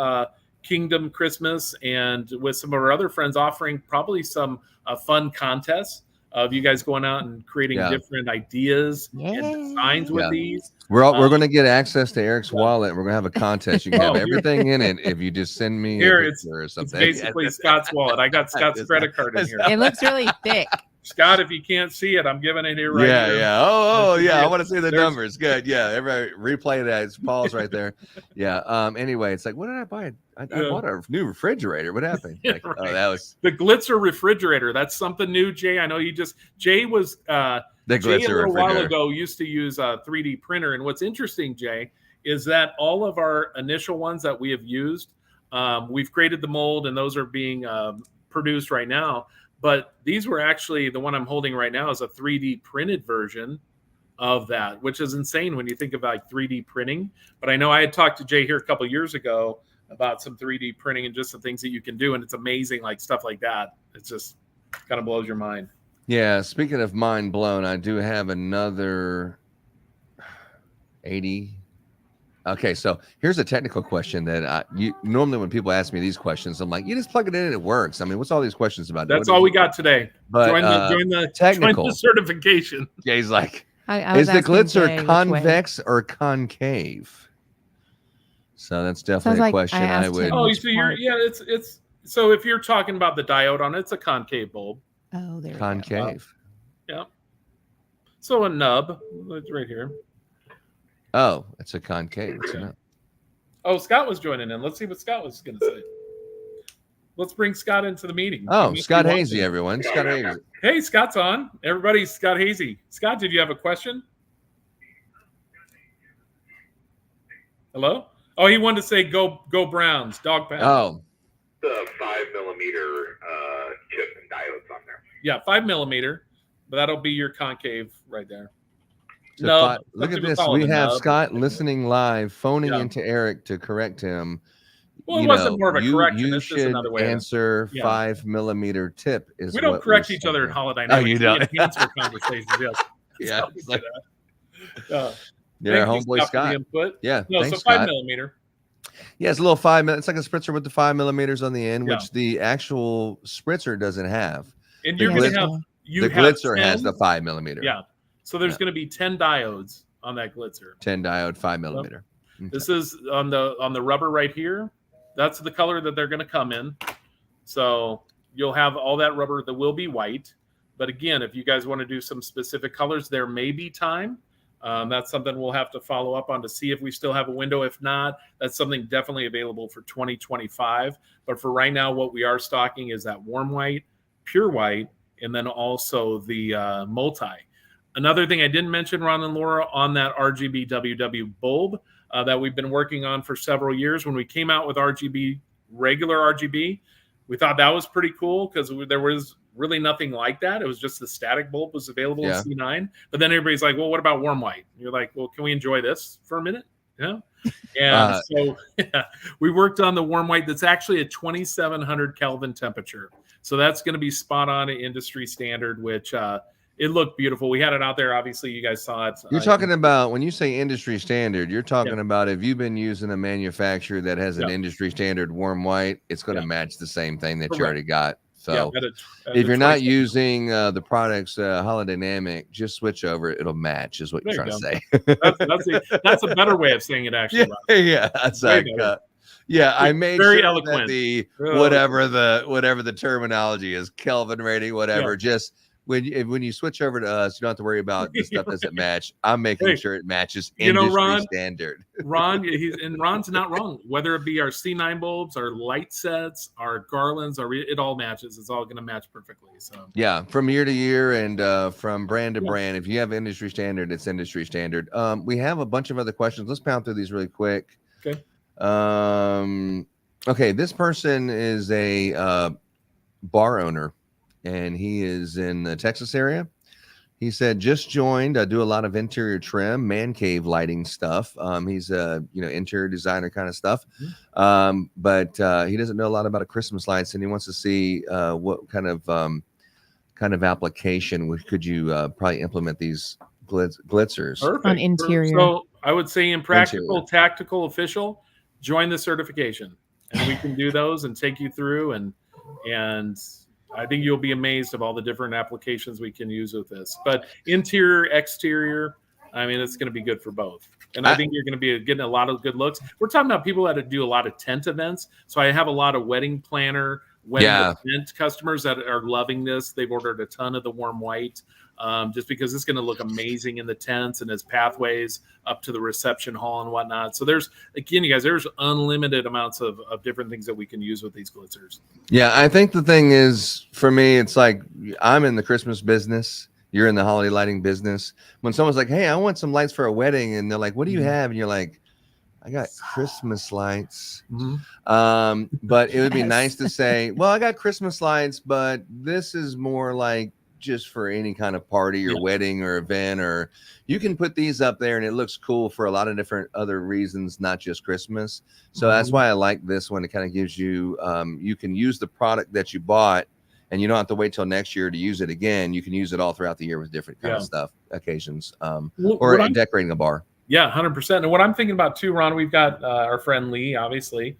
Kingdom Christmas and with some of our other friends offering probably some fun contests of you guys going out and creating different ideas and designs with these. We're going to get access to Eric's wallet, and we're going to have a contest. You can have everything in it if you just send me Here, a it's picture or something. basically Scott's wallet. I got Scott's credit card in here. It looks really thick. Scott, if you can't see it, I'm giving it here right here. Yeah. Oh, yeah. I want to see the There's- numbers. Good. Yeah. Everybody replay that. It's Paul's right there. Yeah. Anyway, it's like, what did I buy? I bought a new refrigerator. What happened? Like, Right. Oh, that was The Glitzer refrigerator. That's something new, Jay. I know Jay was the Jay a glitzer little while refrigerator. ago used to use a 3D printer. And what's interesting, Jay, is that all of our initial ones that we have used, we've created the mold and those are being produced right now. But these were actually, the one I'm holding right now is a 3D printed version of that, which is insane when you think of like 3D printing. But I know I had talked to Jay here a couple of years ago about some 3D printing and just the things that you can do. And it's amazing, like stuff like that. It's just kind of blows your mind. Yeah. Speaking of mind blown, I do have another 80. Okay, so here's a technical question that normally when people ask me these questions, I'm like, you just plug it in and it works. I mean, what's all these questions about? That's all we got today. But join the technical certification. Yeah, he's like, I was is the asking glitzer Jay which way. convex or concave? So that's definitely like a question I I asked would. him. Oh, Which so it's so if you're talking about the diode on it, it's a concave bulb. Oh, there we go. Concave. Yeah. So a nub, it's right here. Oh, it's a concave. It's a nub. Oh, Scott was joining in. Let's see what Scott was going to say. Let's bring Scott into the meeting. Oh, Scott Hazy, everyone. Scott Hazy. Hey, Scott's on. Everybody, Scott Hazy. Scott, did you have a question? Hello? Oh, he wanted to say go Browns, dog pound. Oh. The 5mm chip and diodes on there. Yeah, 5mm, but that'll be your concave right there. So No, look at this. We have Scott listening live, phoning into Erik to correct him. Well, it wasn't more of a correction. You It's just should another way answer 5mm tip. Is we don't what correct we're each other in saying. Holidynamics. Oh, you don't. We enhance our conversations. Yes. Yeah. Thank you, homeboy for Scott. the input. Yeah. No, thanks, so Scott. 5mm. Yeah, it's a little 5mm. It's like a spritzer with the 5mm on the end, Yeah. which the actual spritzer doesn't have. And The you're going to glitz- have the glitzer has the 5mm. Yeah. So there's going to be 10 diodes on that glitzer. 10 diode 5mm. Yep. This is on the rubber right here. That's the color that they're going to come in. So you'll have all that rubber that will be white. But again, if you guys want to do some specific colors, there may be time. That's something we'll have to follow up on to see if we still have a window. If not, that's something definitely available for 2025. But for right now, what we are stocking is that warm white, pure white, and then also the multi. Another thing I didn't mention, Ron and Laura, on that RGB WW bulb that we've been working on for several years. When we came out with regular RGB, we thought that was pretty cool because there was really nothing like that. It was just the static bulb was available in C9. But then everybody's like, well, what about warm white? And you're like, well, can we enjoy this for a minute? Yeah. And so we worked on the warm white that's actually a 2700 Kelvin temperature. So that's going to be spot on at industry standard, which it looked beautiful. We had it out there. Obviously, you guys saw it. You're talking about, when you say industry standard, you're talking about if you've been using a manufacturer that has an industry standard warm white, it's going to match the same thing that you already got. So if you're not using the products Holidynamic, just switch over. It'll match is what you're trying to say. That's a better way of saying it, actually. Yeah, that's like, I made very sure eloquent. that whatever the terminology is, Kelvin rating, whatever, just when you switch over to us, you don't have to worry about the stuff doesn't match. I'm making sure it matches industry standard. Ron's not wrong. Whether it be our C9 bulbs, our light sets, our garlands, it all matches. It's all going to match perfectly. So yeah, from year to year and from brand to brand. If you have industry standard, it's industry standard. We have a bunch of other questions. Let's pound through these really quick. Okay. Okay, this person is a bar owner, and he is in the Texas area. He said, just joined. I do a lot of interior trim, man cave lighting stuff. He's a interior designer kind of stuff. But he doesn't know a lot about Christmas lights, and he wants to see what kind of application could you probably implement these glitzers. Perfect. On interior. So I would say in practical, tactical, official, join the certification, and we can do those and take you through and I think you'll be amazed of all the different applications we can use with this. But interior, exterior, I mean, it's going to be good for both. And I think you're going to be getting a lot of good looks. We're talking about people that do a lot of tent events. So I have a lot of wedding planner, event customers that are loving this. They've ordered a ton of the warm white just because it's going to look amazing in the tents and as pathways up to the reception hall and whatnot. So there's unlimited amounts of different things that we can use with these glitzers. Yeah, I think the thing is, for me, it's like I'm in the Christmas business. You're in the holiday lighting business. When someone's like, hey, I want some lights for a wedding, and they're like, what do you have? And you're like, I got Christmas lights. But it would be nice to say, well, I got Christmas lights, but this is more like just for any kind of party or wedding or event, or you can put these up there and it looks cool for a lot of different other reasons, not just Christmas. So that's why I like this one. It kind of gives you, you can use the product that you bought and you don't have to wait till next year to use it again. You can use it all throughout the year with different kind of stuff, occasions, or decorating a bar. Yeah, 100%. And what I'm thinking about too, Ron, we've got our friend Lee, obviously,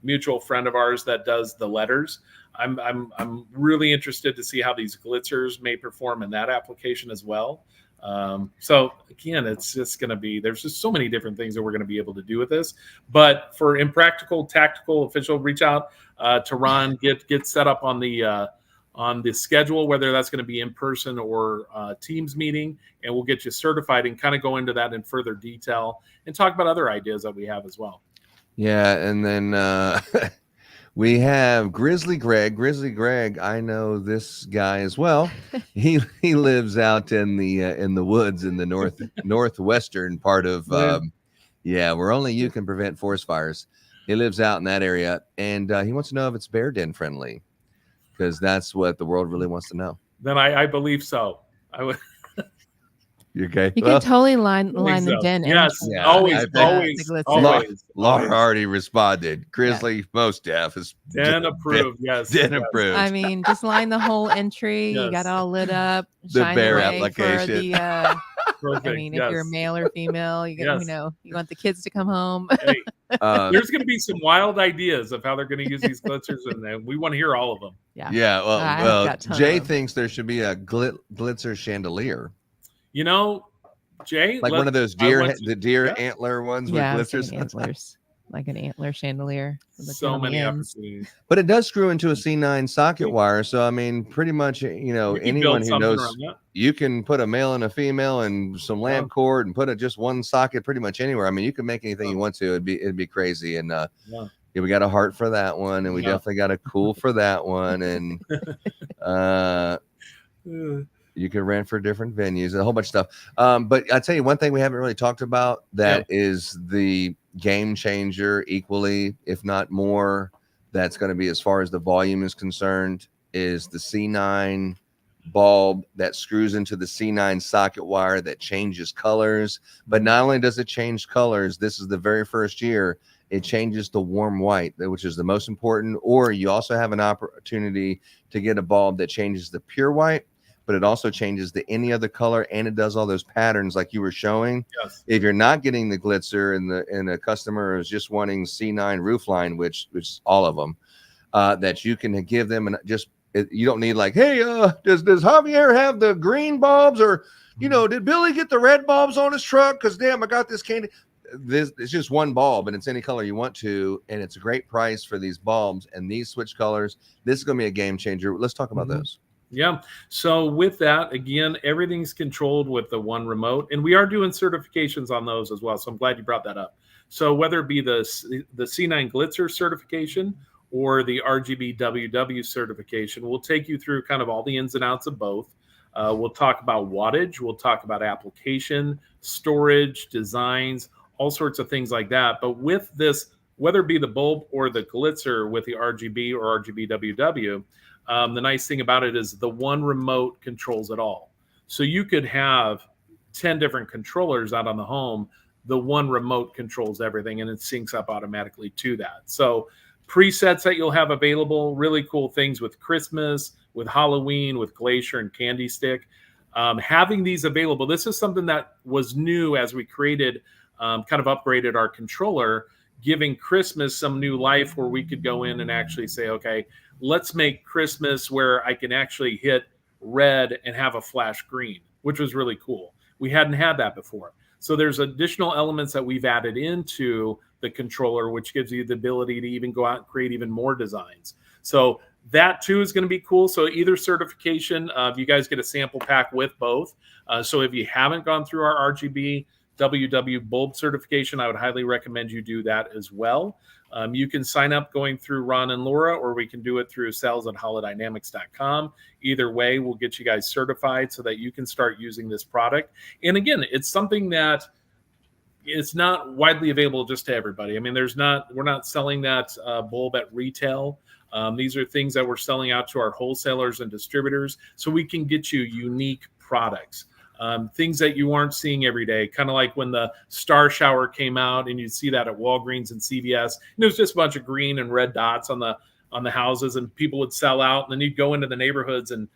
mutual friend of ours that does the letters. I'm really interested to see how these glitzers may perform in that application as well. So again, it's just going to be, there's just so many different things that we're going to be able to do with this. But for impractical, tactical, official, reach out to Ron, get set up on the schedule, whether that's going to be in person or Teams meeting, and we'll get you certified and kind of go into that in further detail and talk about other ideas that we have as well. Yeah, and then We have Grizzly Greg. Grizzly Greg, I know this guy as well. He lives out in the woods in the northwestern part of where only you can prevent forest fires. He lives out in that area, and he wants to know if it's bear den friendly, because that's what the world really wants to know. Then I believe so. I would. You okay? You can totally line the den. Yes, Yeah, always. Laura already responded. Grizzly most deaf is Den approved. Yes, den yes. approved. I mean, just line the whole entry. You got Yes. it all lit up. The shine bear light application. For the, Perfect. I mean, if you're a male or female, you Yes. you want the kids to come home. Hey, there's going to be some wild ideas of how they're going to use these glitzers, and we want to hear all of them. Yeah. Well, Jay thinks there should be a glitzer chandelier. You know, Jay, like one of those deer yeah. antler ones with Yeah, glitzers. antlers, like an antler chandelier. with the So many ends. opportunities. But it does screw into a C9 socket wire. So, I mean, pretty much, You can anyone build who something knows, around that. you can put a male and a female and some lamp cord and put just one socket pretty much anywhere. I mean, you can make anything you want to. It'd be crazy. And we got a heart for that one. And we definitely got a cool for that one. And you can rent for different venues and a whole bunch of stuff. But I tell you one thing we haven't really talked about that is the game changer equally, if not more, that's going to be as far as the volume is concerned, is the C9 bulb that screws into the C9 socket wire that changes colors. But not only does it change colors, this is the very first year, it changes to warm white, which is the most important. Or you also have an opportunity to get a bulb that changes the pure white, but it also changes to any other color, and it does all those patterns like you were showing. Yes. If you're not getting the glitzer and a customer is just wanting C9 roofline, which is all of them, that you can give them, and you don't need like, hey, does Javier have the green bulbs, or did Billy get the red bulbs on his truck? Because damn, I got this candy. It's just one bulb, and it's any color you want to, and it's a great price for these bulbs and these switch colors. This is going to be a game changer. Let's talk about those. Yeah. So with that, again, everything's controlled with the one remote, and we are doing certifications on those as well. So I'm glad you brought that up. So whether it be the C9 Glitzer certification or the RGB WW certification, we'll take you through kind of all the ins and outs of both. We'll talk about wattage. We'll talk about application, storage, designs, all sorts of things like that. But with this, whether it be the bulb or the glitzer with the RGB or RGB WW, the nice thing about it is the one remote controls it all. So you could have 10 different controllers out on the home. The one remote controls everything, and it syncs up automatically to that. So presets that you'll have available, really cool things with Christmas, with Halloween, with Glacier and Candy Stick. Having these available, this is something that was new as we created, kind of upgraded our controller, giving Christmas some new life where we could go in and actually say, okay, let's make Christmas where I can actually hit red and have a flash green, which was really cool. We hadn't had that before. So there's additional elements that we've added into the controller, which gives you the ability to even go out and create even more designs. So that too is going to be cool. So either certification, you guys get a sample pack with both. So if you haven't gone through our RGB WW bulb certification, I would highly recommend you do that as well. You can sign up going through Ron and Laura, or we can do it through sales@holidynamics.com. Either way, we'll get you guys certified so that you can start using this product. And again, it's something that it's not widely available just to everybody. I mean, we're not selling that bulb at retail. These are things that we're selling out to our wholesalers and distributors, so we can get you unique products. Things that you aren't seeing every day, kind of like when the Star Shower came out and you'd see that at Walgreens and CVS. And it was just a bunch of green and red dots on the houses, and people would sell out. And then you'd go into the neighborhoods and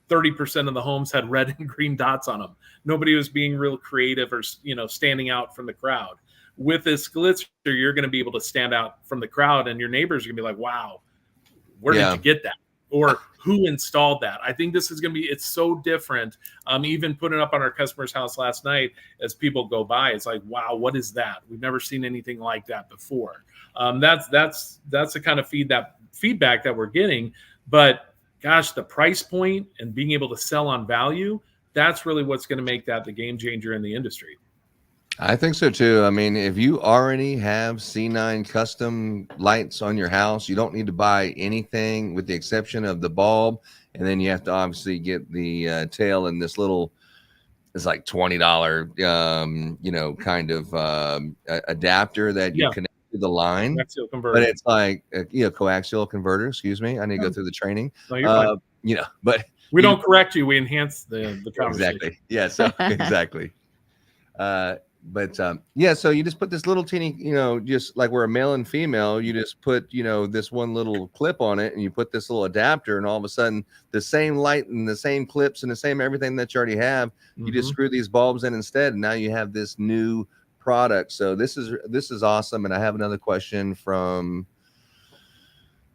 30% of the homes had red and green dots on them. Nobody was being real creative or, standing out from the crowd. With this glitzer, you're going to be able to stand out from the crowd, and your neighbors are going to be like, wow, where did you get that? Or who installed that? I think this is going to it's so different. Even putting it up on our customer's house last night as people go by, it's like, wow, what is that? We've never seen anything like that before. That's the kind of feedback that we're getting. But gosh, the price point and being able to sell on value, that's really what's going to make that the game changer in the industry. I think so too. I mean, if you already have C9 custom lights on your house, you don't need to buy anything with the exception of the bulb. And then you have to obviously get the tail and this little, it's like $20, kind of adapter that you connect to the line. Coaxial converter. But it's like, coaxial converter. Excuse me. I need to go through the training. No, you're fine. But we don't correct you. We enhance the conversation. Exactly. Yeah. So exactly. So you just put this little teeny, just like we're a male and female, you just put, this one little clip on it and you put this little adapter and all of a sudden the same light and the same clips and the same everything that you already have, you just screw these bulbs in instead. And now you have this new product. So this is awesome. And I have another question from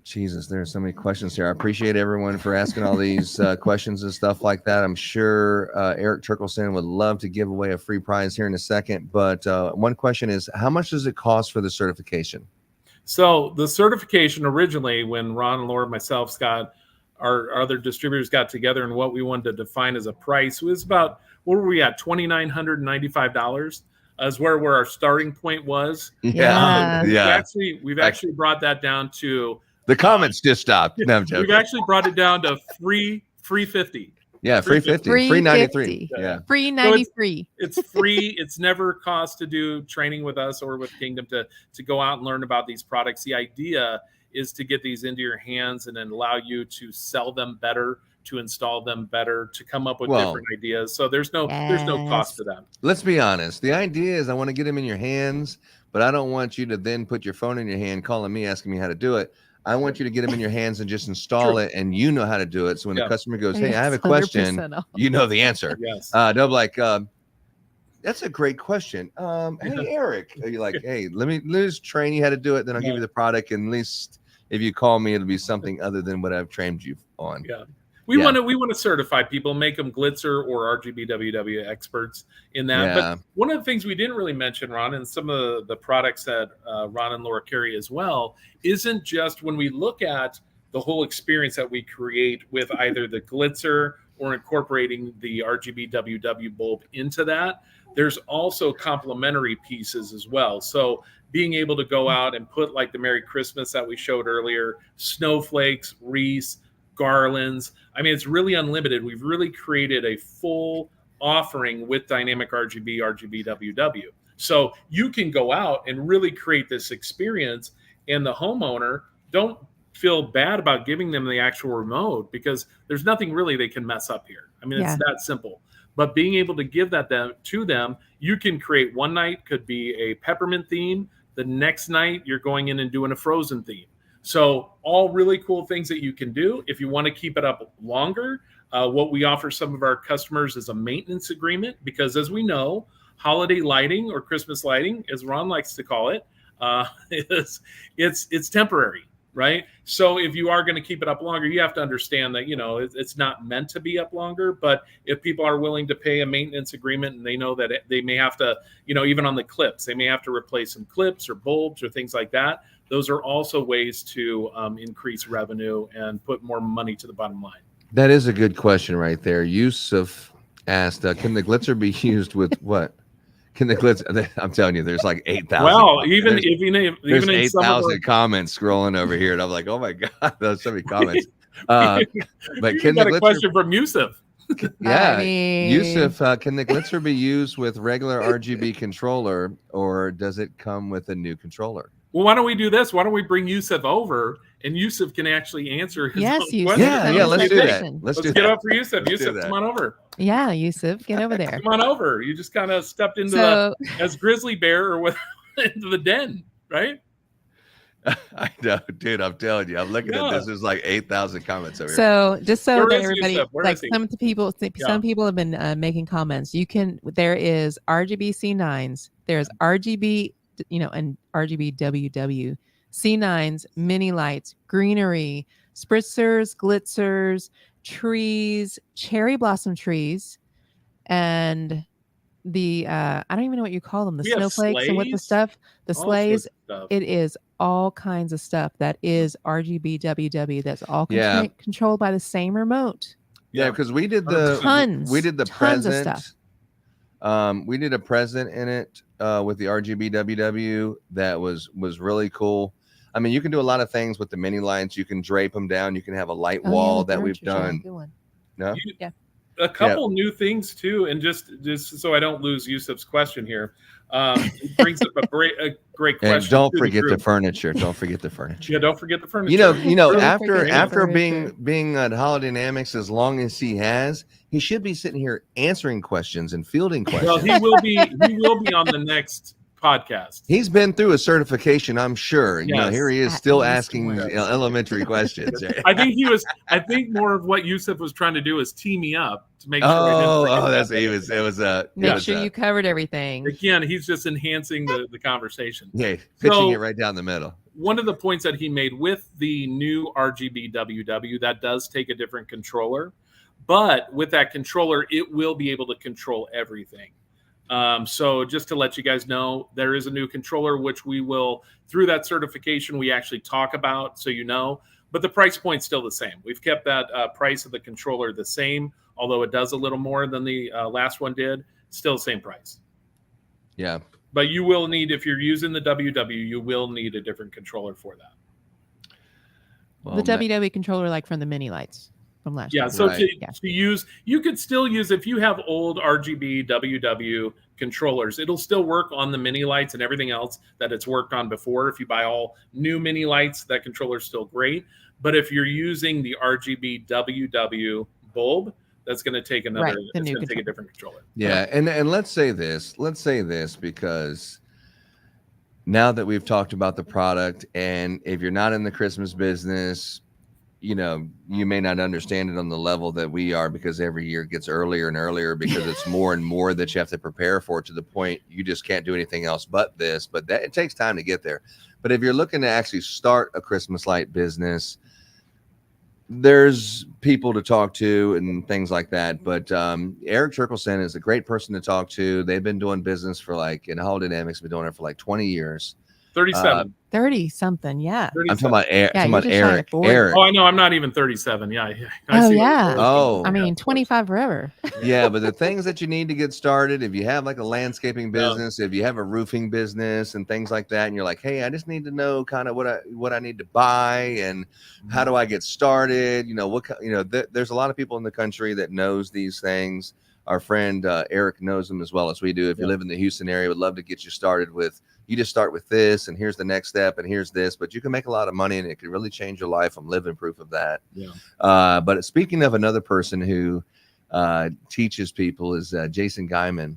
Jesus, there are so many questions here. I appreciate everyone for asking all these questions and stuff like that. I'm sure Erik Terkelsen would love to give away a free prize here in a second. But one question is, how much does it cost for the certification? So the certification originally, when Ron and Laura, myself, Scott, our other distributors got together and what we wanted to define as a price was about, what were we at? $2,995 is where our starting point was. Yeah. We've actually brought that down to, the comments just stopped. No, I'm joking. We've actually brought it down to free 50. Yeah, free 50. Free 93. Yeah. Free 93. So it's free. It's never cost to do training with us or with Kingdom to go out and learn about these products. The idea is to get these into your hands and then allow you to sell them better, to install them better, to come up with different ideas. So there's no cost to them. Let's be honest. The idea is I want to get them in your hands, but I don't want you to then put your phone in your hand, calling me, asking me how to do it. I want you to get them in your hands and just install it, and you know how to do it. So when the customer goes, "Hey, I have a question," you know the answer. Yes. They'll be like, "That's a great question. Hey, Erik," you're like, "Hey, let me just train you how to do it. Then I'll give you the product. And at least if you call me, it'll be something other than what I've trained you on." Yeah. We want to certify people, make them Glitzer or RGB experts in that. Yeah. But one of the things we didn't really mention, Ron, and some of the products that Ron and Laura carry as well, isn't just when we look at the whole experience that we create with either the Glitzer or incorporating the RGB bulb into that. There's also complementary pieces as well. So being able to go out and put like the Merry Christmas that we showed earlier, snowflakes, wreaths, garlands. I mean, it's really unlimited. We've really created a full offering with dynamic RGB. So you can go out and really create this experience, and the homeowner, don't feel bad about giving them the actual remote because there's nothing really they can mess up here. I mean, it's that simple. But being able to give that to them, you can create one night could be a peppermint theme. The next night you're going in and doing a frozen theme. So all really cool things that you can do. If you want to keep it up longer, what we offer some of our customers is a maintenance agreement, because as we know, holiday lighting or Christmas lighting, as Ron likes to call it, it's temporary, right? So if you are going to keep it up longer, you have to understand that, it's not meant to be up longer. But if people are willing to pay a maintenance agreement and they know that they may have to, even on the clips, they may have to replace some clips or bulbs or things like that. Those are also ways to increase revenue and put more money to the bottom line. That is a good question right there. Yusuf asked, can the Glitzer be used with what? Can the Glitzer? I'm telling you, there's like 8,000. Well, even 8,000 comments scrolling over here, and I'm like, oh my god, there's so many comments. But can got the Glitzer, a question from Yusuf? Yeah, Yusuf, can the Glitzer be used with regular RGB controller, or does it come with a new controller? Well, why don't we do this? Why don't we bring Yusuf over, and Yusuf can actually answer his own Yusuf. question. Yeah, let's do that. Let's do get that. up for Yusuf. Yusuf, come on over. Yeah, Yusuf, get over there. Come on over. You just kind of stepped into as grizzly bear or into the den, right? I know, dude. I'm telling you, I'm looking at this. There's like 8,000 comments over here. So just so Where that is everybody, Yusuf? Where like is he? some people have been making comments. There is RGB C9s. There's RGB, and RGB WW. C9s, mini lights, greenery, spritzers, glitzers, trees, cherry blossom trees, and the I don't even know what you call them, the snowflakes and what the stuff, the sleighs. It is all kinds of stuff that is RGB WW. That's all controlled by the same remote. Yeah, because we did the tons present. of stuff. We did a present in it with the RGBWW that was really cool. I mean, you can do a lot of things with the mini lights. You can drape them down. You can have a light wall that we've done. No? Yeah. A couple new things too, and just so I don't lose Yusuf's question here, it brings up a great question. And don't forget the furniture. Don't forget the furniture. Yeah, don't forget the furniture. You know, Don't after forget the furniture. being at Holidynamics as long as he has, he should be sitting here answering questions and fielding questions. Well, he will be on the next podcast. He's been through a certification, I'm sure. You know, Yes. here he is At still least asking once. elementary questions. I think more of what Yusuf was trying to do is tee me up to make sure. Make sure you covered everything. Again, he's just enhancing the conversation. Yeah, pitching So- it right down the middle. One of the points that he made with the new RGBWW, that does take a different controller, but with that controller, it will be able to control everything. So just to let you guys know, there is a new controller, which we will, through that certification, we actually talk about, so you know, but the price point's still the same. We've kept that price of the controller the same, although it does a little more than the last one did, still the same price. Yeah. But you will need, if you're using the WW, you will need a different controller for that. Well, The WW controller, like from the mini lights from last year. Yeah, so Right. to use, you could still use, if you have old RGB WW controllers, it'll still work on the mini lights and everything else that it's worked on before. If you buy all new mini lights, that controller is still great. But if you're using the RGB WW bulb, that's going to take another, Right, the it's new going to take a controller. different controller. Yeah, and let's say this because now that we've talked about the product, and if you're not in the Christmas business, you know, you may not understand it on the level that we are, because every year it gets earlier and earlier, because it's more and more that you have to prepare for, to the point you just can't do anything else but this. But that, it takes time to get there. But if you're looking to actually start a Christmas light business, there's people to talk to and things like that. But Erik Terkelsen is a great person to talk to. They've been doing business for in Holidynamics, been doing it for like 20 years. 37. 30 something. Yeah. I'm talking about, Yeah, talking you're about just shy of Eric. 40. Eric. Oh, I know. I'm not even 37. Yeah. I Oh, see what yeah. you're Oh. I mean, 25 forever. Yeah, but the things that you need to get started, if you have like a landscaping business, if you have a roofing business and things like that, and you're like, hey, I just need to know kind of what I need to buy and how do I get started? You know, there's a lot of people in the country that knows these things. Our friend Eric knows them as well as we do. If you live in the Houston area, would love to get you started with. You just start with this, and here's the next step, and here's this. But you can make a lot of money, and it could really change your life. I'm living proof of that. Yeah. But speaking of another person who teaches people is Jason Guyman.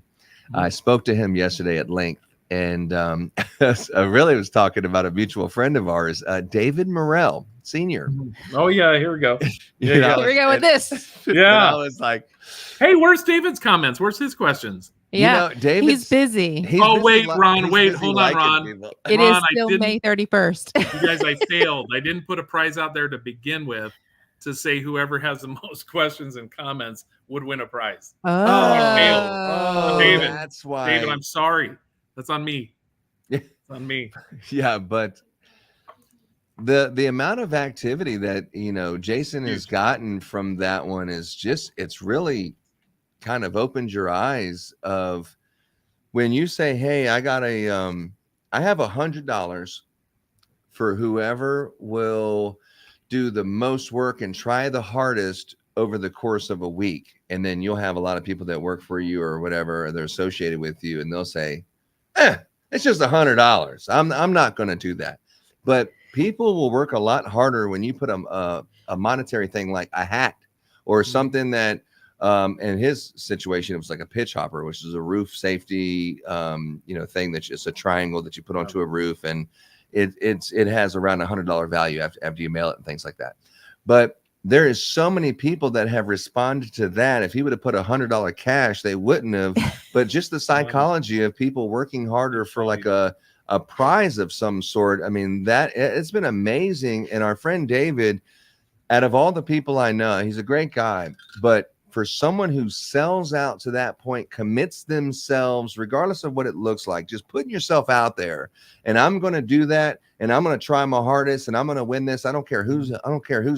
I spoke to him yesterday at length, and I really was talking about a mutual friend of ours, David Morrell, Sr. Oh, yeah. Here we go. You know, Here we go with this. Yeah. I was like, Hey, where's David's comments? Where's his questions? Yeah. you know, David's, He's busy. he's Oh, busy wait, Ron, he's wait, busy hold on, liking Ron. people. It Ron, is I still didn't- May 31st. You guys, I failed. I didn't put a prize out there to begin with to say whoever has the most questions and comments would win a prize. Oh, David, that's why. David, I'm sorry. That's on me. Yeah. It's on me. Yeah, but the amount of activity that Jason has gotten from that one is just, it's really kind of opened your eyes of when you say, hey, I got I have $100 for whoever will do the most work and try the hardest over the course of a week. And then you'll have a lot of people that work for you or whatever, or they're associated with you, and they'll say, it's just $100. I'm not going to do that. But people will work a lot harder when you put a monetary thing like a hat or something that, in his situation, it was like a pitch hopper, which is a roof safety, thing that's just a triangle that you put onto a roof, and it has around $100 value after you mail it and things like that. But there is so many people that have responded to that. If he would have put $100 cash, they wouldn't have. But just the psychology of people working harder for like a prize of some sort. I mean, that it's been amazing. And our friend David, out of all the people I know, he's a great guy, but for someone who sells out to that point, commits themselves, regardless of what it looks like, just putting yourself out there, and I'm going to do that, and I'm going to try my hardest, and I'm going to win this. I don't care who's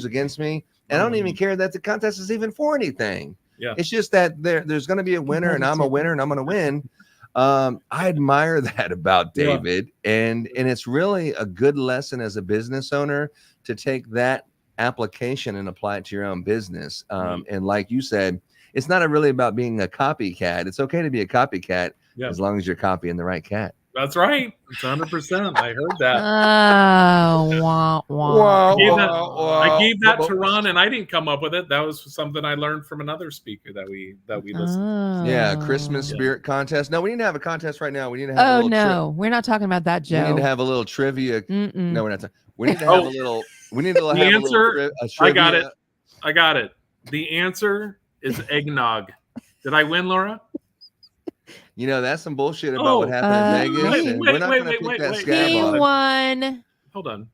against me. And I don't even care that the contest is even for anything. Yeah. It's just that there's going to be a winner, and I'm a winner, and I'm going to win. I admire that about David, and it's really a good lesson as a business owner to take that application and apply it to your own business. And like you said, it's not really about being a copycat. It's okay to be a copycat as long as you're copying the right cat. That's right. It's 100%. I heard that. Wah, wah. I gave that to Ron, and I didn't come up with it. That was something I learned from another speaker that we listened to. Yeah, Christmas spirit contest. No, we need to have a contest right now. We need to have a little we're not talking about that, Joe. We need to have a little trivia. No, we're not. We need to have a little. We need to have The answer. a trivia. I got it. The answer is eggnog. Did I win, Laura? You know, that's some bullshit about what happened in Vegas. We're not going to pick that scab He on. won. Hold on.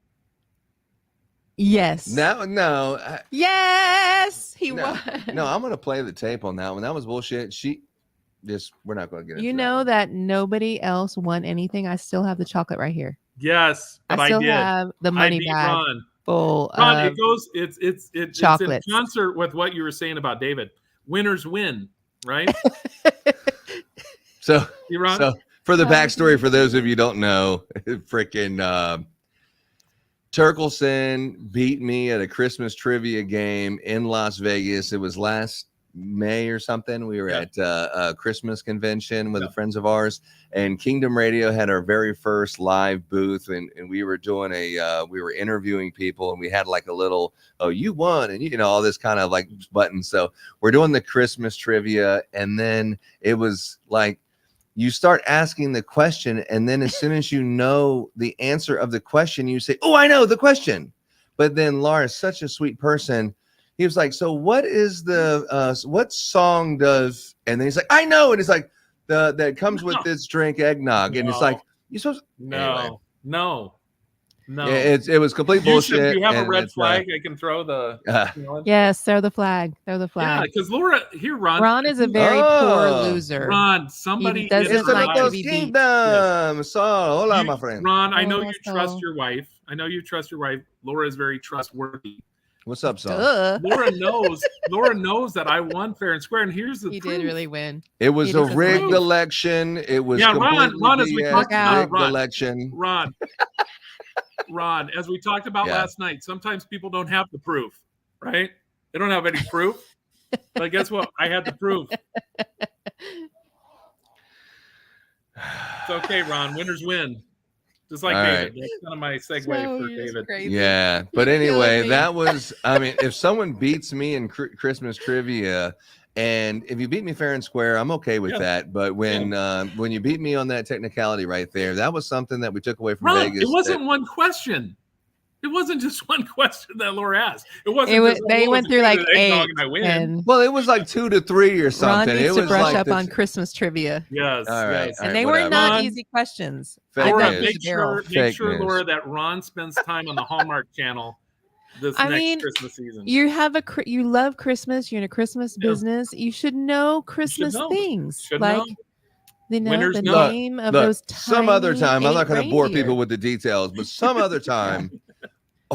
Yes. No. Yes, he won. No, I'm going to play the tape on that one. That was bullshit. We're not going to get it. You know that nobody else won anything. I still have the chocolate right here. Yes, but I still did. have the money bag Ron. full Ron, of it's in chocolates. concert with what you were saying about David. Winners win, right? So for the Oh, backstory, for those of you who don't know, freaking Terkelsen beat me at a Christmas trivia game in Las Vegas. It was last May or something. We were at a Christmas convention with friends of ours, and Kingdom Radio had our very first live booth, and we were doing we were interviewing people, and we had like a little, oh, you won, and you know, all this kind of like buttons. So we're doing the Christmas trivia, and then it was like, you start asking the question, and then as soon as you know the answer of the question, you say, oh, I know the question. But then Laura is such a sweet person. He was like, so what is what song does, and then he's like, I know. And it's like, that comes with this drink, eggnog. And it's like, you're supposed to, anyway. No. Yeah, it was complete bullshit. Do you have a red flag? I can throw the. Yes, throw the flag. Throw the flag. Yeah, because Laura, Ron. Ron is a very poor loser. Ron, somebody He doesn't like to be beat. Kingdom. So, hola, my friend. Ron, I know you trust your wife. Laura is very trustworthy. What's up, son? Laura knows that I won fair and square, and here's the He proof. did really win. It was a rigged election. It was Ron, as we talked about, rigged election. Ron, as we talked about last night, sometimes people don't have the proof, right? They don't have any proof. But guess what? I had the proof. It's okay, Ron. Winners win. Just like David. That's kind of my segue for David. Crazy. Yeah. But anyway, that was, I mean, if someone beats me in Christmas trivia, and if you beat me fair and square, I'm okay with that. But when you beat me on that technicality right there, that was something that we took away from Vegas. It wasn't one question. It wasn't just one question that Laura asked. It wasn't. They went through like 8. Well, it was like 2 to 3 or something. Ron needs it to was brush like up on Christmas trivia. Yes. All right. And they were not easy questions. Laura, make sure, Laura, that Ron spends time on the Hallmark Channel this next Christmas season. You love Christmas. You're in a Christmas business. You should know Christmas things. The name of those tiny some other time. I'm not going to bore reindeer. people with the details, but some other time,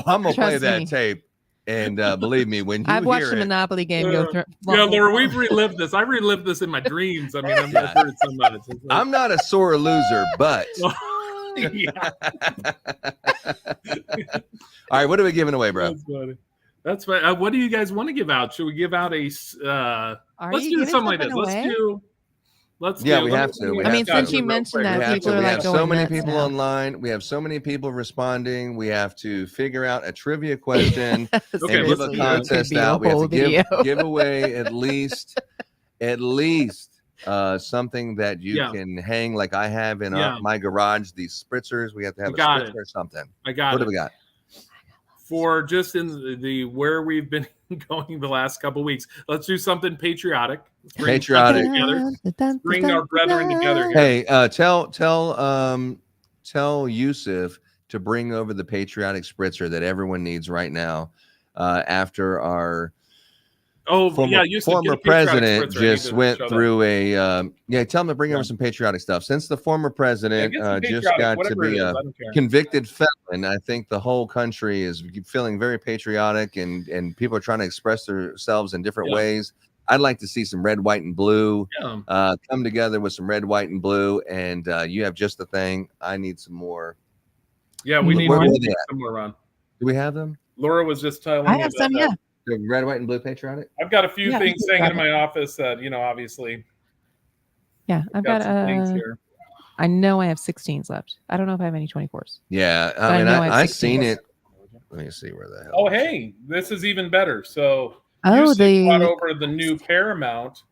I'm going to play that tape. And believe me, when you I've watched hear a Monopoly game go through. Laura, we've relived this. I relived this in my dreams. I mean, I've heard it so much. I'm not a sore loser, but. All right, what are we giving away, bro? That's funny. That's fine. What do you guys want to give out? Should we give out a? Let's do something like this. We have to. I mean, since you mentioned that, people are like, we have so many people online. We have so many people responding. We have to figure out a trivia question and give a contest out. We have to give away at least something that you can hang, like I have in my garage. These spritzers. We have to have a spritzer or something. I got it. What do we got? For just in the where we've been going the last couple of weeks, let's do something patriotic. Bring our brethren together here. Hey, tell Yusuf to bring over the patriotic spritzer that everyone needs right now. After our former president just went through tell him to bring over some patriotic stuff. Since the former president just got to be a convicted felon, I think the whole country is feeling very patriotic, and people are trying to express themselves in different ways. I'd like to see some red, white, and blue Yeah. come together with some red, white, and blue. And you have just the thing. I need some more. Yeah, we need Where to are they get at? somewhere around. Do we have them? Laura was just telling I me have about some, that. yeah. The red, white, and blue patriotic. I've got a few Yeah, things you hanging got in my office that, obviously Yeah, I've got some things here. I know I have 16s left. I don't know if I have any 24s. Yeah, But I I mean, know I have I've 16s. seen it. Let me see where the hell. Oh, hey, this is even better. So Oh, Yusuf brought the over the new Paramount.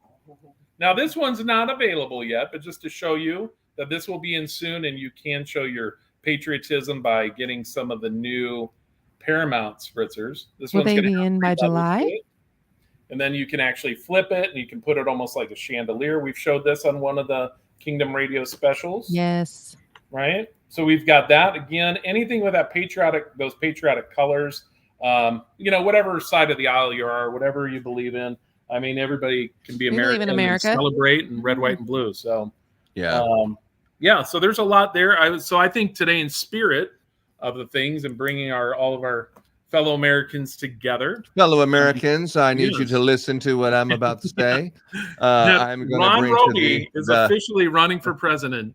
Now, this one's not available yet, but just to show you that this will be in soon, and you can show your patriotism by getting some of the new Paramount spritzers. This will one's they going to be have in 3 by levels to July? it. And then you can actually flip it, and you can put it almost like a chandelier. We've showed this on one of the Kingdom Radio specials. Yes. Right? So we've got that. Again, anything with that those patriotic colors, whatever side of the aisle you are, whatever you believe in. I mean, everybody can be We believe in American and America. celebrate in red, white, and blue. So, Yeah. So there's a lot there. I think today, in spirit of the things and bringing all of our fellow Americans together. Fellow Americans, I need you Yes. to listen to what I'm about to say. That I'm going to Ron bring Roby to is officially running for president.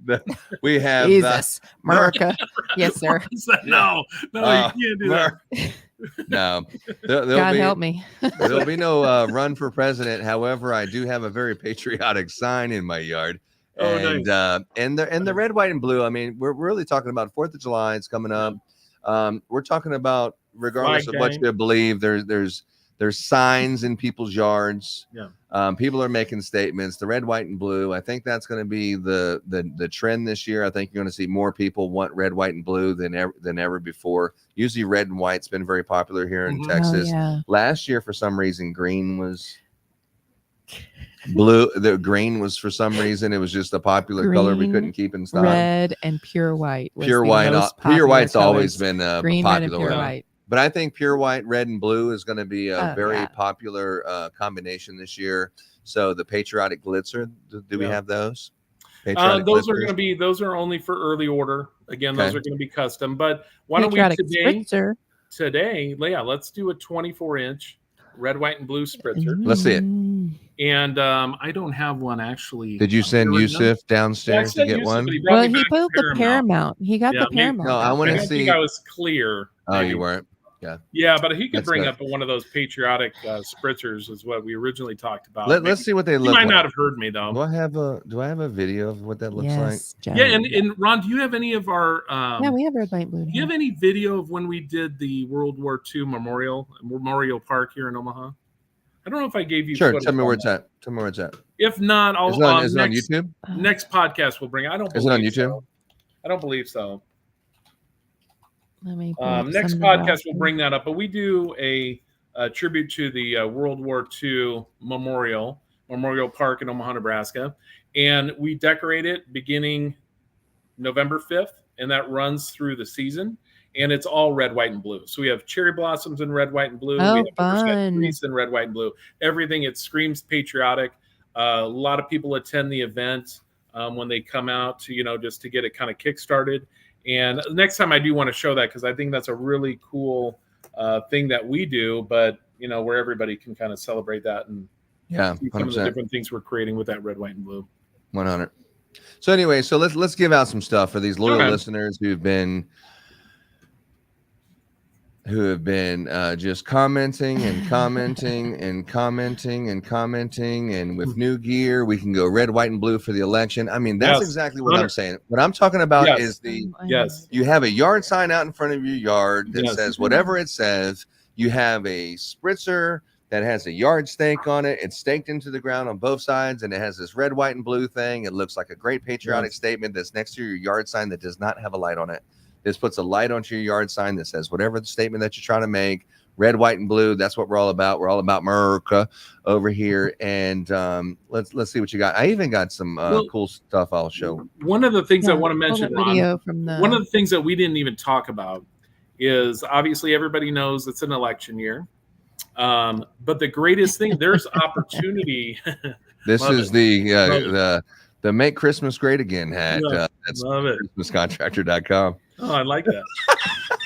we have Jesus, America. Yes, sir. No, you can't do that. No, there'll God be, help me. there'll be no run for president. However, I do have a very patriotic sign in my yard. Oh, And nice. and the red, white, and blue. I mean, we're really talking about 4th of July. It's coming up. We're talking about, regardless Flag of what gang. you believe, there's signs in people's yards. Yeah. People are making statements. The red, white, and blue. I think that's going to be the trend this year. I think you're going to see more people want red, white, and blue than ever before. Usually, red and white's been very popular here in Mhm. Texas. Oh, yeah. Last year, for some reason, green was blue. The green was, for some reason, it was just a popular color we Green, couldn't keep in stock. Red and pure white. Was Pure the white. most Pure popular white's always colors. been a Green, red, and popular pure one. white. But I think pure white, red, and blue is going to be a very yeah. popular combination this year. So the patriotic glitzer, do we Yeah. have those? Those Patriotic are glitzers? going to be. Those are only for early order. Again, those Okay. are going to be custom. But why don't we Patriotic today? spritzer. Let's do a 24-inch red, white, and blue spritzer. Let's see it. And I don't have one actually. Did you send here right now. Yusuf downstairs to sent get Yusuf, one? but he brought Well, me he back put the Paramount. Paramount. He got Yeah, the maybe- Paramount. No, I out wanna I there. don't see- think I was clear. Oh, maybe. you weren't. Yeah, but he could That's bring good. up one of those patriotic spritzers, is what we originally talked about. Let's see what they You look might like. not have heard me though. Do I have a video of what that looks Yes, Joe. Yeah, and Ron, do you have any of our? yeah, we have red, white, and blue. Do you have any video of when we did the World War II Memorial Park here in Omaha? I don't know if I gave you. like? Sure. footage Tell me on where that. it's at. Tell me where it's at. If not, I'll. Is it on YouTube? Next podcast we'll bring. I don't. Is it on believe YouTube? so. I don't believe so. Let me pull up Next some podcast we'll about- bring that up, but we do a tribute to the World War II Memorial Park in Omaha, Nebraska, and we decorate it beginning November 5th, and that runs through the season, and it's all red, white, and blue. So we have cherry blossoms in red, white, and blue. Oh, we have fun. trees in red, white, and blue. Everything, it screams patriotic. A lot of people attend the event when they come out to, just to get it kind of kick-started. And next time I do want to show that, because I think that's a really cool thing that we do, but where everybody can kind of celebrate that and Yeah, see some of the 100%. different things we're creating with that red, white, and blue. 100. So anyway, so let's give out some stuff for these loyal Okay. listeners who have been just commenting and commenting and commenting and commenting, and with new gear we can go red, white, and blue for the election. I mean, that's Yes. exactly what I'm 100. saying. What I'm talking about Yes. is the Yes. you have a yard sign out in front of your yard that Yes. says whatever it says. You have a spritzer that has a yard stake on it. It's staked into the ground on both sides, and it has this red, white, and blue thing. It looks like a great patriotic Yes. statement that's next to your yard sign that does not have a light on it. This puts a light onto your yard sign that says whatever the statement that you're trying to make. Red, white, and blue. That's what we're all about. We're all about America over here. And let's see what you got. I even got some cool stuff I'll show. One of the things I want to pull mention, that video Ron, from the one of the things that we didn't even talk about is obviously everybody knows it's an election year. But the greatest thing, there's opportunity. This Love is it. the Make Christmas Great Again hat. Yeah, That's love it. ChristmasContractor.com. Oh, I like that.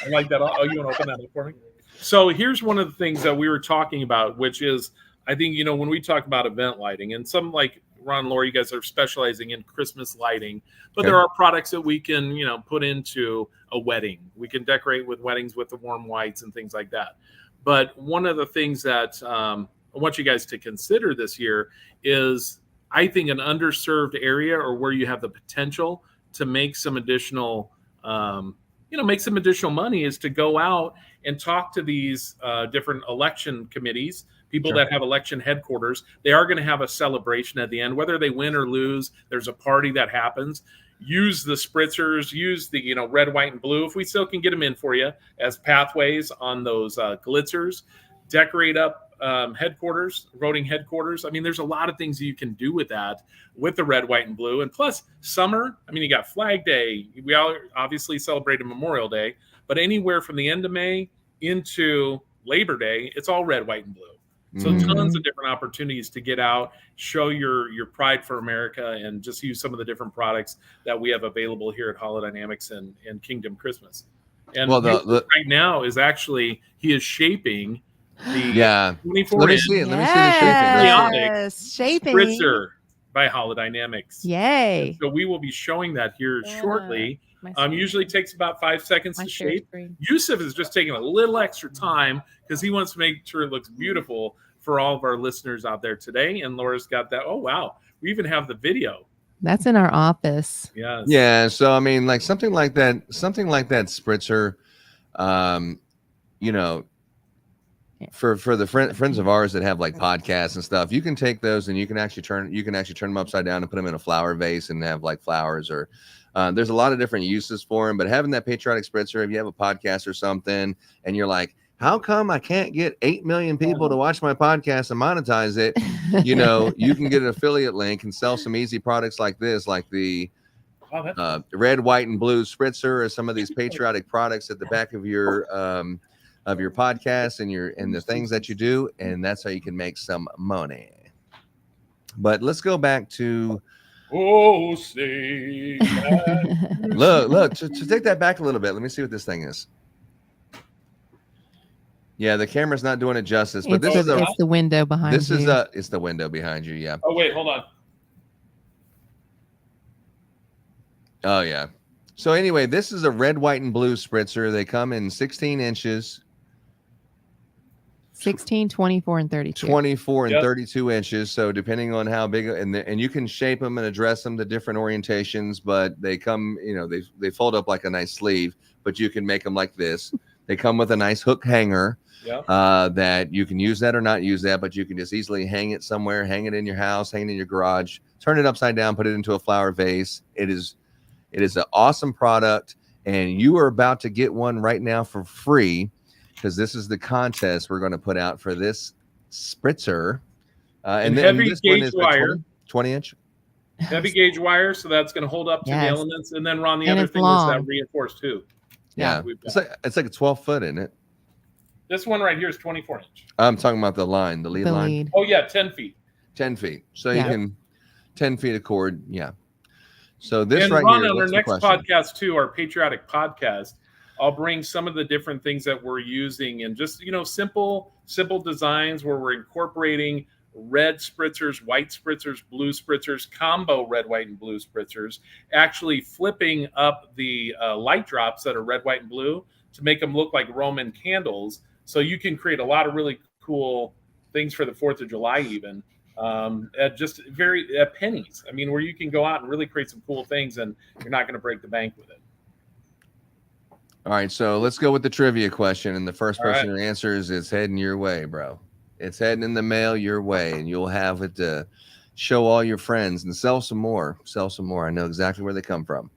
I like that. Oh, you want to open that up for me? So here's one of the things that we were talking about, which is I think, when we talk about event lighting, and some like Ron and Laura, you guys are specializing in Christmas lighting, but there are products that we can, put into a wedding. We can decorate with weddings with the warm whites and things like that. But one of the things that I want you guys to consider this year is, I think, an underserved area, or where you have the potential to make some additional, make some additional money, is to go out and talk to these different election committees, people that have election headquarters. They are going to have a celebration at the end, whether they win or lose. There's a party that happens. Use the spritzers, use the red, white, and blue, if we still can get them in for you, as pathways on those glitzers. Decorate up headquarters, voting headquarters. I mean, there's a lot of things you can do with that, with the red, white, and blue. And plus, summer, I mean, you got Flag Day. We all obviously celebrated Memorial Day, but anywhere from the end of May into Labor Day, it's all red, white, and blue. So tons of different opportunities to get out, show your pride for America, and just use some of the different products that we have available here at Holidynamics and Kingdom Christmas. And right now is actually, he is shaping the 24 Let me see the shaping spritzer by Holidynamics. Yay. And so we will be showing that here shortly. Usually takes about 5 seconds to shape. Yusuf is just taking a little extra time because he wants to make sure it looks beautiful for all of our listeners out there today. And Laura's got that. Oh, wow. We even have the video. That's in our office. Yes. Yeah. So, I mean, like something like that spritzer, for the friends of ours that have like podcasts and stuff, you can take those and you can actually turn them upside down and put them in a flower vase and have like flowers, or there's a lot of different uses for them. But having that patriotic spritzer, if you have a podcast or something and you're like, how come I can't get 8 million people to watch my podcast and monetize it? You can get an affiliate link and sell some easy products like this, like the red, white, and blue spritzer, or some of these patriotic products at the back of your podcast and the things that you do, and that's how you can make some money. But let's go back to say look to take that back a little bit. Let me see what this thing is. Yeah, the camera's not doing it justice, but it's the window behind you. It's the window behind you. Yeah. Oh wait, hold on. Oh yeah. So anyway, this is a red, white, and blue spritzer. They come in 16 inches. 16, 24, and 32. 24 and 32 inches. So depending on how big, and you can shape them and address them to different orientations, but they come, they fold up like a nice sleeve, but you can make them like this. They come with a nice hook hanger that you can use that or not use that, but you can just easily hang it somewhere, hang it in your house, hang it in your garage, turn it upside down, put it into a flower vase. It is an awesome product, and you are about to get one right now for free, because this is the contest we're going to put out for this spritzer. And then heavy gauge wire, 20 inch. Heavy gauge wire, so that's going to hold up to the elements. And then Ron, the other thing is that reinforced too. Yeah, it's like a 12 foot, isn't it? This one right here is 24 inch. I'm talking about the line, the lead line. Oh yeah, 10 feet. 10 feet. So you can 10 feet of cord. Yeah. So this and right Ron, here. On our next podcast too, our patriotic podcast, I'll bring some of the different things that we're using, and just simple designs where we're incorporating red spritzers, white spritzers, blue spritzers, combo red, white, and blue spritzers, actually flipping up the light drops that are red, white, and blue to make them look like Roman candles. So you can create a lot of really cool things for the 4th of July even. At just at pennies. I mean, where you can go out and really create some cool things, and you're not going to break the bank with it. All right, so let's go with the trivia question, and the first person who answers, it's heading your way, bro. It's heading in the mail your way, and you'll have it to show all your friends and sell some more. I know exactly where they come from.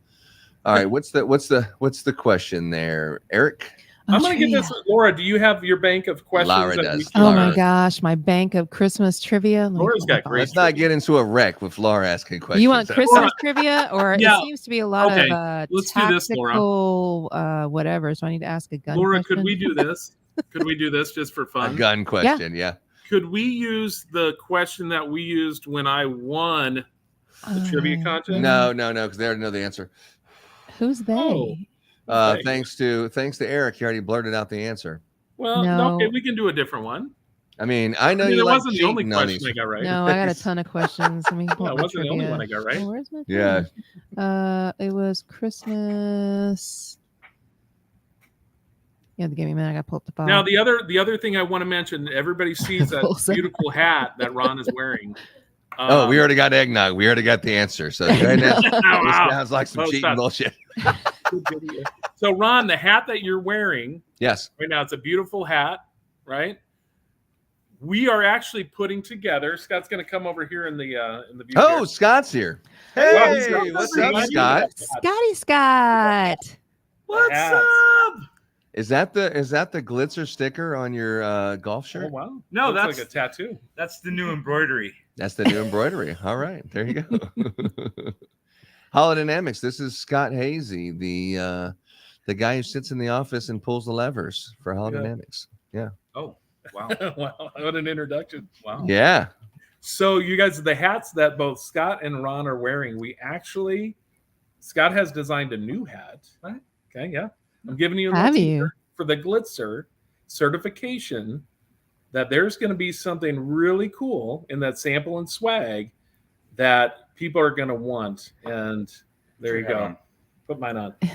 All right, what's the question there, Eric? I'm going to get this. Laura, do you have your bank of questions? Laura does. My gosh, my bank of Christmas trivia. Laura's got great. Let's not get into a wreck with Laura asking questions. You want Christmas trivia, or it seems to be a lot of let's tactical, do this, Laura. Whatever. So I need to ask a gun. Laura, question? could we do this? Could we do this just for fun? A gun question, yeah. Could we use the question that we used when I won the trivia contest? No, because they already know the answer. Who's they? Thanks to Eric, he already blurted out the answer. Well, okay, we can do a different one. I mean, I know I mean, you it like wasn't the only cheating on question I these. got right. No, I got a ton of questions. Let me pull Yeah, up it my wasn't the only trivia. one I got right. Oh, where's my Yeah. trivia? It was Christmas. Yeah, give me a minute. I got to pull up the file. Now, the other thing I want to mention, everybody sees that Full set. beautiful hat that Ron is wearing. Oh, we already got eggnog. We already got the answer. So right now, this Wow. sounds like some Well, cheating stop. bullshit. So, Ron, the hat that you're wearing Yes. right now, it's a beautiful hat, right? We are actually putting together. Scott's going to come over here in the view. Oh, here. Scott's here. Wow, Hey, Scott's what's over up, here. Scott? Scotty Scott. What's hats. up? Is that the glitzer sticker on your golf Oh shirt? wow! No, Looks that's like a tattoo. That's the new embroidery. That's the new embroidery. All right, there you go. Holidynamics. This is Scott Hazy, the guy who sits in the office and pulls the levers for Holidynamics. Yeah. Oh, wow. Wow, what an introduction! Wow. Yeah. So you guys, the hats that both Scott and Ron are wearing, Scott has designed a new hat. What? Okay, yeah. I'm giving you a Have little you? teaser for the Glitzer certification that there's going to be something really cool in that sample and swag that people are going to want. And there you Put your hat go. on. Put mine on. There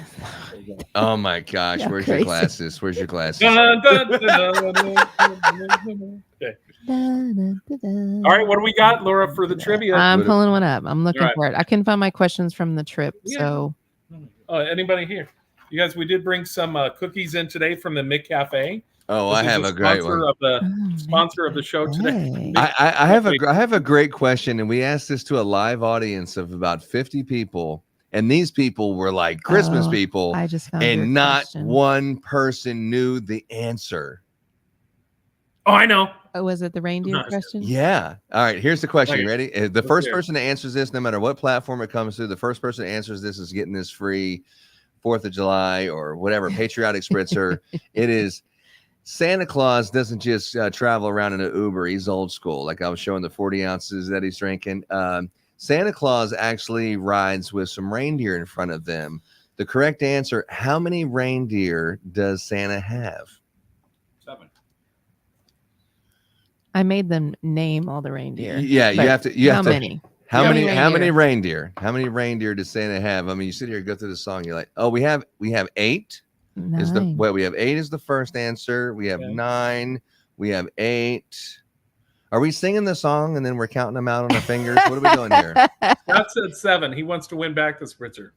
you go. Oh my gosh, Yeah, where's crazy. your glasses? Where's your glasses? Dun, dun, dun, dun, dun, dun. Okay. All right, what do we got, Laura, for the trivia? I'm pulling one up. I'm looking All right. for it. I couldn't find my questions from the trip. Yeah. So Anybody here? You guys, we did bring some cookies in today from the Mick Cafe. Oh, This I is have the a great sponsor one. of the sponsor of the show today. Hey. I have a great question, and we asked this to a live audience of about 50 people, and these people were like Christmas Oh, people, I just found your and not question. one person knew the answer. Oh, I know. Oh, was it the reindeer Nice. question? Yeah. All right. Here's the question. You Okay. ready? The Let's first hear it. person that answers this, no matter what platform it comes to, the first person that answers this is getting this free 4th of July or whatever patriotic spritzer. It is Santa Claus doesn't just travel around in an Uber. He's old school. Like I was showing the 40 ounces that he's drinking. Santa Claus actually rides with some reindeer in front of them. The correct answer: how many reindeer does Santa have? 7. I made them name all the reindeer. Yeah, you but have to. You how have to. many? How How many? many How many reindeer? reindeer? How many reindeer does Santa have? I mean, you sit here, go through the song. You're like, oh, we have 8. Is the Nine. well, we have 8 is the first answer. We have Okay. 9. We have 8. Are we singing the song and then we're counting them out on our fingers? What are we doing here? Scott said 7. He wants to win back the spritzer.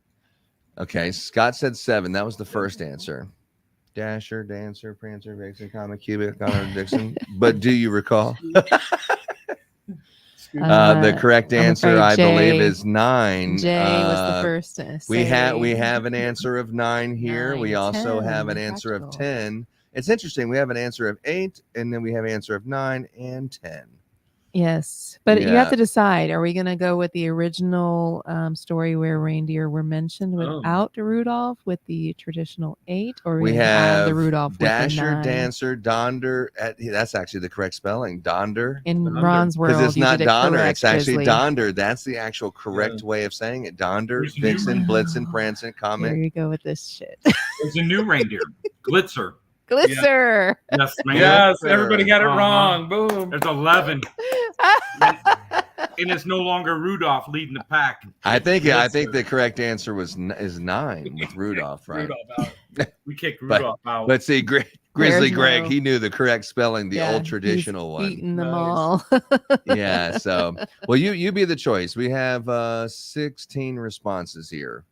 Okay, Scott said 7. That was the first answer. Dasher, Dancer, Prancer, Vixen, Comet, Cubic, Connor, Dixon. But do you recall? The correct I'm answer, afraid I believe, Jay- is 9. Jay was the first to We say. have an answer of 9 here. We 9, also have 10, an answer of practical. 10. It's interesting. We have an answer of 8, and then we have an answer of 9 and 10. Yes, but you Yeah. have to decide. Are we going to go with the original story where reindeer were mentioned without the Rudolph with the traditional 8, or are We gonna add have the Rudolph Dasher, with the 9? Dancer, Donder. That's actually the correct spelling. Donder. In Ron's world, Because it's you not did it Donner. correct, It's actually Grizzly. Donder. That's the actual correct way of saying it. Donder, There's a new Vixen, Blitzen, Prancin, Here Comet. you go with this shit. There's a new reindeer, Glitzer. Glitzer. Yes, man. Yes, everybody got it Uh-huh. wrong. Boom. There's 11, and it's no longer Rudolph leading the pack. I think the correct answer is 9 with Rudolph, right? Rudolph out. We kicked But- Rudolph out. Let's see, Grizzly There's Greg, no- he knew the correct spelling, the Yeah, old he's traditional one. Eating them Nice. all. Yeah, so well, you be the choice. We have 16 responses here.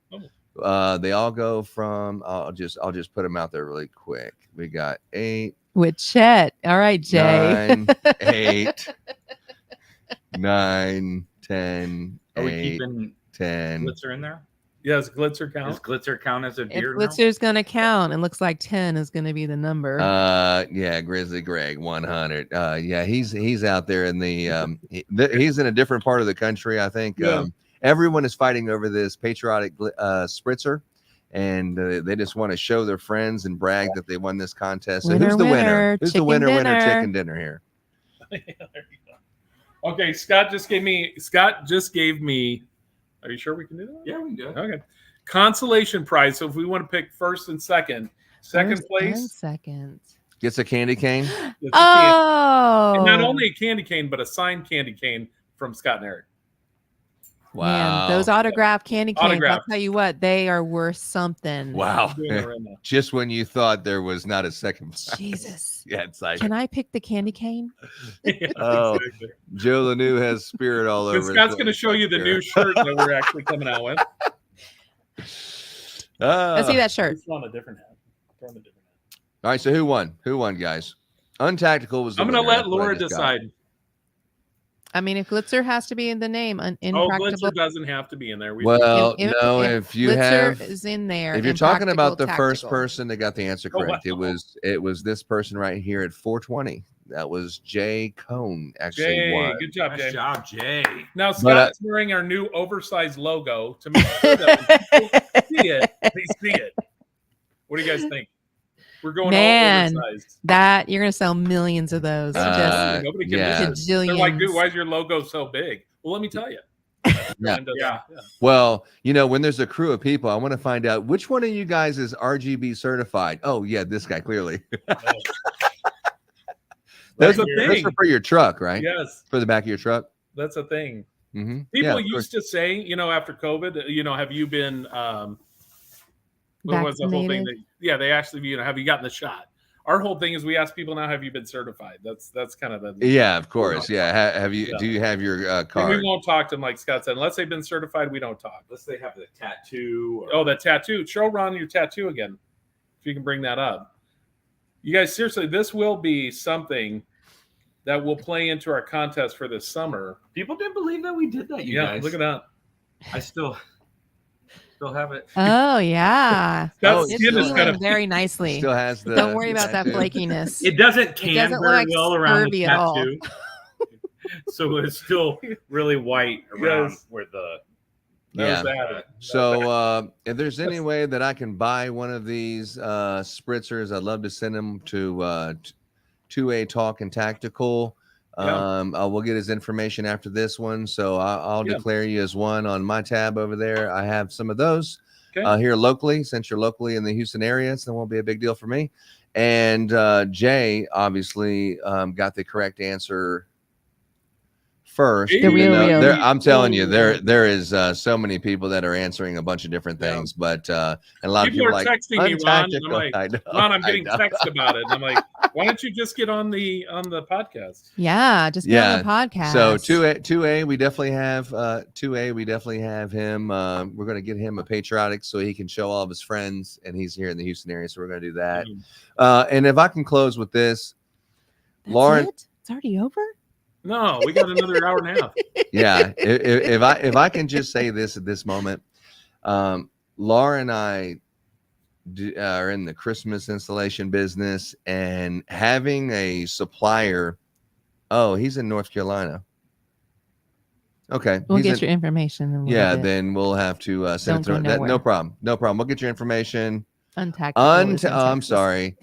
They all go from I'll just put them out there really quick. We got 8, With Chet. All right, Jay. 9, 8, 9, 10, Are we 8, keeping 10. Glitzer in there? Yes, Glitzer Does count. Glitzer count as a If deer now? Glitzer's going to count, it looks like 10 is going to be the number. Yeah, Grizzly Greg 100. Yeah, he's out there in the he's in a different part of the country, I think. Yeah. Everyone is fighting over this patriotic spritzer, and they just want to show their friends and brag that they won this contest. So Winner, who's the winner? winner, Who's the chicken winner? dinner. Chicken dinner here. There you go. Okay, Scott just gave me. Are you sure we can do that? Yeah, we can do it. Okay. Consolation prize. So if we want to pick first and second First and place, second. Gets a candy cane. It's a candy- Oh, and not only a candy cane, but a signed candy cane from Scott and Eric. Wow. man, those autographed candy canes. I'll Autographed. tell you what, they are worth something. Wow. I'm doing it right now. Just when you thought there was not a second. Jesus. Yeah, it's like Can I pick the candy cane? Yeah, Oh. exactly. Joe Lanou has spirit all But over. Scott's going to show you the new shirt that we're actually coming out with. Let's see that shirt. It's on a different hat. Throw on a different hat. All right, so who won? Who won, guys? Untactical was. The I'm going to winner. let That's what I Laura just got. decide. I mean, if Glitzer has to be in the name, Oh, impractical. Glitzer doesn't have to be in there. Well, If- no, if if you Glitzer have, is in there, if you're talking about the Impractical first Tactical. person that got the answer Oh, correct, wow. it was this person right here at 420. That was Jay Cone. Actually, Jay, won. good job, Nice Jay. job, Jay. Now But, Scott's wearing our new oversized logo to make sure that when people see it, they see it. What do you guys think? We're going Man, all oversized. that you're gonna sell millions of those. Nobody can yeah. miss it. They're like, dude, Gajillions. why is your logo so big? Well, let me tell you. Yeah. Yeah. Well, when there's a crew of people, I want to find out which one of you guys is RGB certified. Oh, yeah, this guy clearly. That's Those a are thing. for your truck, right? Yes, For the back of your truck. that's a thing. Mm-hmm. People used to say, after COVID, have you been what was the whole thing Vaccinated? that they actually, have you gotten the shot? Our whole thing is we ask people now, have you been certified? That's kind of the Yeah, of course. Yeah. Have you? Yeah. Do you have your And card? we won't talk to them, like Scott said, unless they've been certified. We don't talk. Unless they have the tattoo. Or... Oh, that tattoo! Show Ron your tattoo again, if you can bring that up. You guys, seriously, this will be something that will play into our contest for this summer. People didn't believe that we did that. You guys, Look at that. I still have it. Oh yeah, Scott's it's skin is healing kind of very nicely. Still has the. Don't worry about that tattoo. flakiness. It doesn't tan doesn't very look like well around the scurvy at all. tattoo. So it's still really white around Yes. where the. Yeah. that. So if there's any way that I can buy one of these spritzers, I'd love to send them to 2A Talk and Tactical. Yeah. I will get his information after this one, so I'll declare you as one on my tab over there. I have some of those here locally, since you're locally in the Houston area, so it won't be a big deal for me. And Jay obviously got the correct answer first. The real, real. I'm telling you, there is so many people that are answering a bunch of different things, but and a lot People of people are like texting me, Ron. And I'm untactical. like, I know, Ron, I'm I getting know. text about it. And I'm like, why don't you just get on the podcast? Yeah, just get on the podcast. So 2A, we definitely have 2A. We definitely have him. We're going to get him a patriotic so he can show all of his friends, and he's here in the Houston area, so we're going to do that. And if I can close with this, That's Lauren. it? It's already over. No, we got another hour and a half. Yeah, if I can just say this at this moment, Laura and I are in the Christmas installation business, and having a supplier. Oh, he's in North Carolina. Okay, We'll he's get in- your information. In a little Yeah, bit. then we'll have to send Don't it go through. nowhere. No problem. No problem. We'll get your information. Untactical is in I'm Texas. sorry.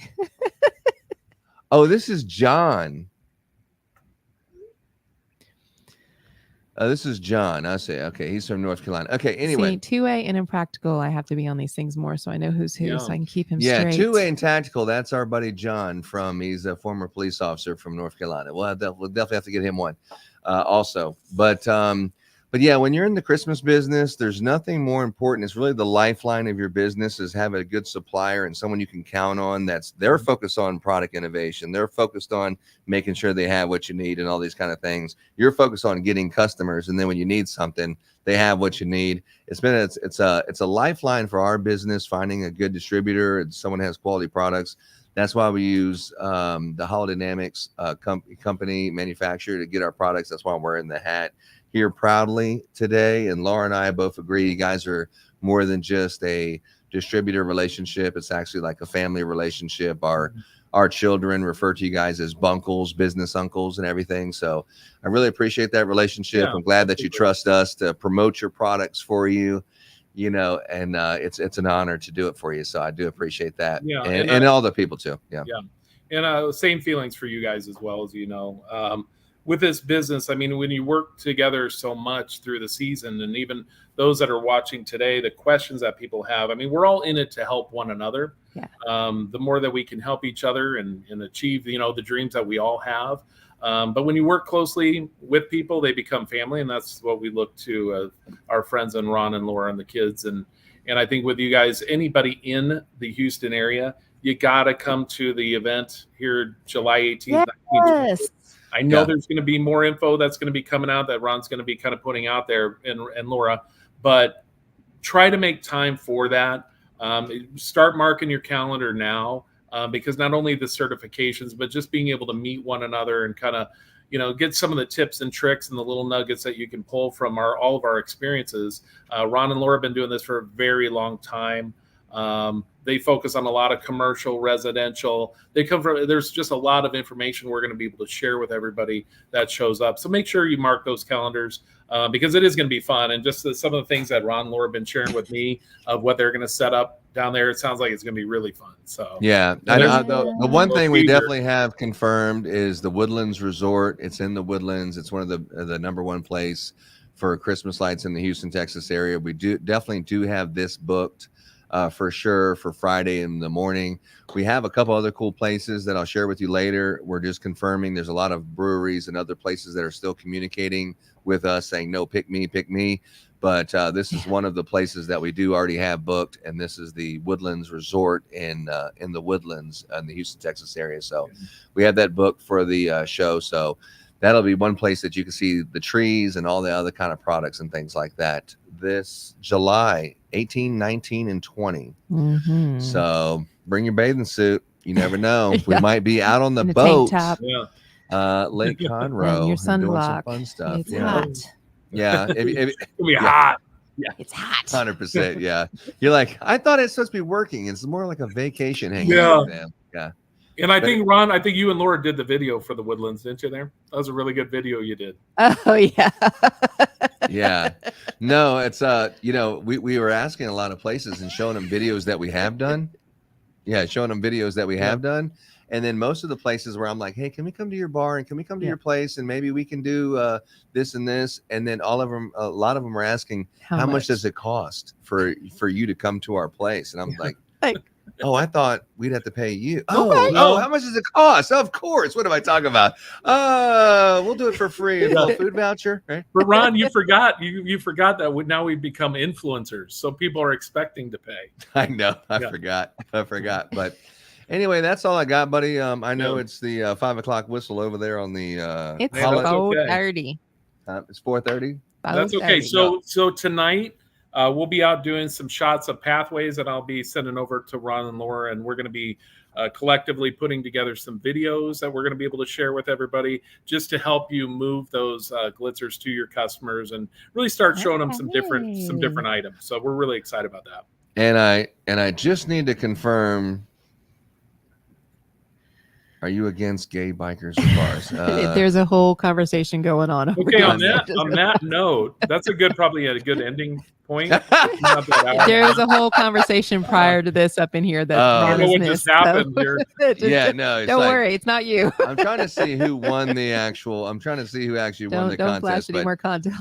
Oh, this is John. This is John. I see. Okay, he's from North Carolina. Okay, anyway. See, 2A and Impractical, I have to be on these things more so I know who's who, Yeah. so I can keep him Yeah, straight. 2A and Tactical. That's our buddy John he's a former police officer from North Carolina. We'll definitely have to get him one also. But yeah, when you're in the Christmas business, there's nothing more important. It's really the lifeline of your business is having a good supplier and someone you can count on. They're focused on product innovation. They're focused on making sure they have what you need and all these kind of things. You're focused on getting customers, and then when you need something, they have what you need. It's a lifeline for our business, finding a good distributor and someone who has quality products. That's why we use the Holidynamics company manufacturer to get our products. That's why I'm wearing the hat here proudly today. And Laura and I both agree you guys are more than just a distributor relationship. It's actually like a family relationship. Our children refer to you guys as bunkles, business uncles, and everything. So I really appreciate that relationship. Yeah, I'm glad that you trust us to promote your products for you. And it's an honor to do it for you. So I do appreciate that. Yeah, and all the people too. Yeah. Yeah. And same feelings for you guys as well, as you know. with this business, I mean, when you work together so much through the season, and even those that are watching today, the questions that people have, I mean, we're all in it to help one another. Yeah. The more that we can help each other and achieve, the dreams that we all have. But when you work closely with people, they become family, and that's what we look to our friends and Ron and Laura and the kids. And I think with you guys, anybody in the Houston area, you got to come to the event here July 18th. Yes. I know there's going to be more info that's going to be coming out that Ron's going to be kind of putting out there, and Laura, but try to make time for that. Start marking your calendar now, because not only the certifications, but just being able to meet one another and kind of, get some of the tips and tricks and the little nuggets that you can pull from all of our experiences. Ron and Laura have been doing this for a very long time. They focus on a lot of commercial, residential. There's just a lot of information we're going to be able to share with everybody that shows up. So make sure you mark those calendars, because it is going to be fun. And just some of the things that Ron and Laura have been sharing with me of what they're going to set up down there, it sounds like it's going to be really fun. So yeah, I know, the one thing we definitely have confirmed is the Woodlands Resort. It's in the Woodlands. It's one of the #1 place for Christmas lights in the Houston, Texas area. We definitely do have this booked. For sure, for Friday in the morning. We have a couple other cool places that I'll share with you later. We're just confirming. There's a lot of breweries and other places that are still communicating with us saying, no, pick me. But this is one of the places that we do already have booked, and this is the Woodlands Resort in the Woodlands in the Houston, Texas area. So we have that booked for the show. So that'll be one place that you can see the trees and all the other kind of products and things like that this July 18, 19, and 20. Mm-hmm. So bring your bathing suit. You never know. We might be out on the boat. Tank top. Lake Conroe. And your Doing some sunblock. fun stuff. It's hot. Yeah. It's going to be hot. Yeah. It's hot. 100%. Yeah. You're like, I thought it's supposed to be working. It's more like a vacation hanging out with them. Yeah. And I think, Ron, you and Laura did the video for the Woodlands, didn't you there? That was a really good video you did. Oh, yeah. Yeah. No, it's, we were asking a lot of places and showing them videos that we have done. Yeah, showing them videos that we have done. And then most of the places where I'm like, hey, can we come to your bar and can we come to your place and maybe we can do this and this? And then a lot of them are asking, how much does it cost for you to come to our place? And I'm like, oh, I thought we'd have to pay you. Oh, how much does it cost? Of course. What am I talking about? We'll do it for free. A little food voucher. Right? But Ron, you forgot that now we've become influencers, so people are expecting to pay. I know. I forgot. But anyway, that's all I got, buddy. I know it's the 5:00 whistle over there on the. It's 4:30. It's 4:30. That's okay. So tonight. We'll be out doing some shots of pathways that I'll be sending over to Ron and Laura, and we're going to be collectively putting together some videos that we're going to be able to share with everybody just to help you move those glitzers to your customers and really start showing them some different items. So we're really excited about that. And I just need to confirm. Are you against gay bikers or bars? There's a whole conversation going on. Okay, on that note, that's probably a good ending point. There was a whole conversation prior to this up in here that I don't know what just happened here. Don't worry, it's not you. I'm trying to see who won the actual. I'm trying to see who actually won the contest. Don't flash any more content.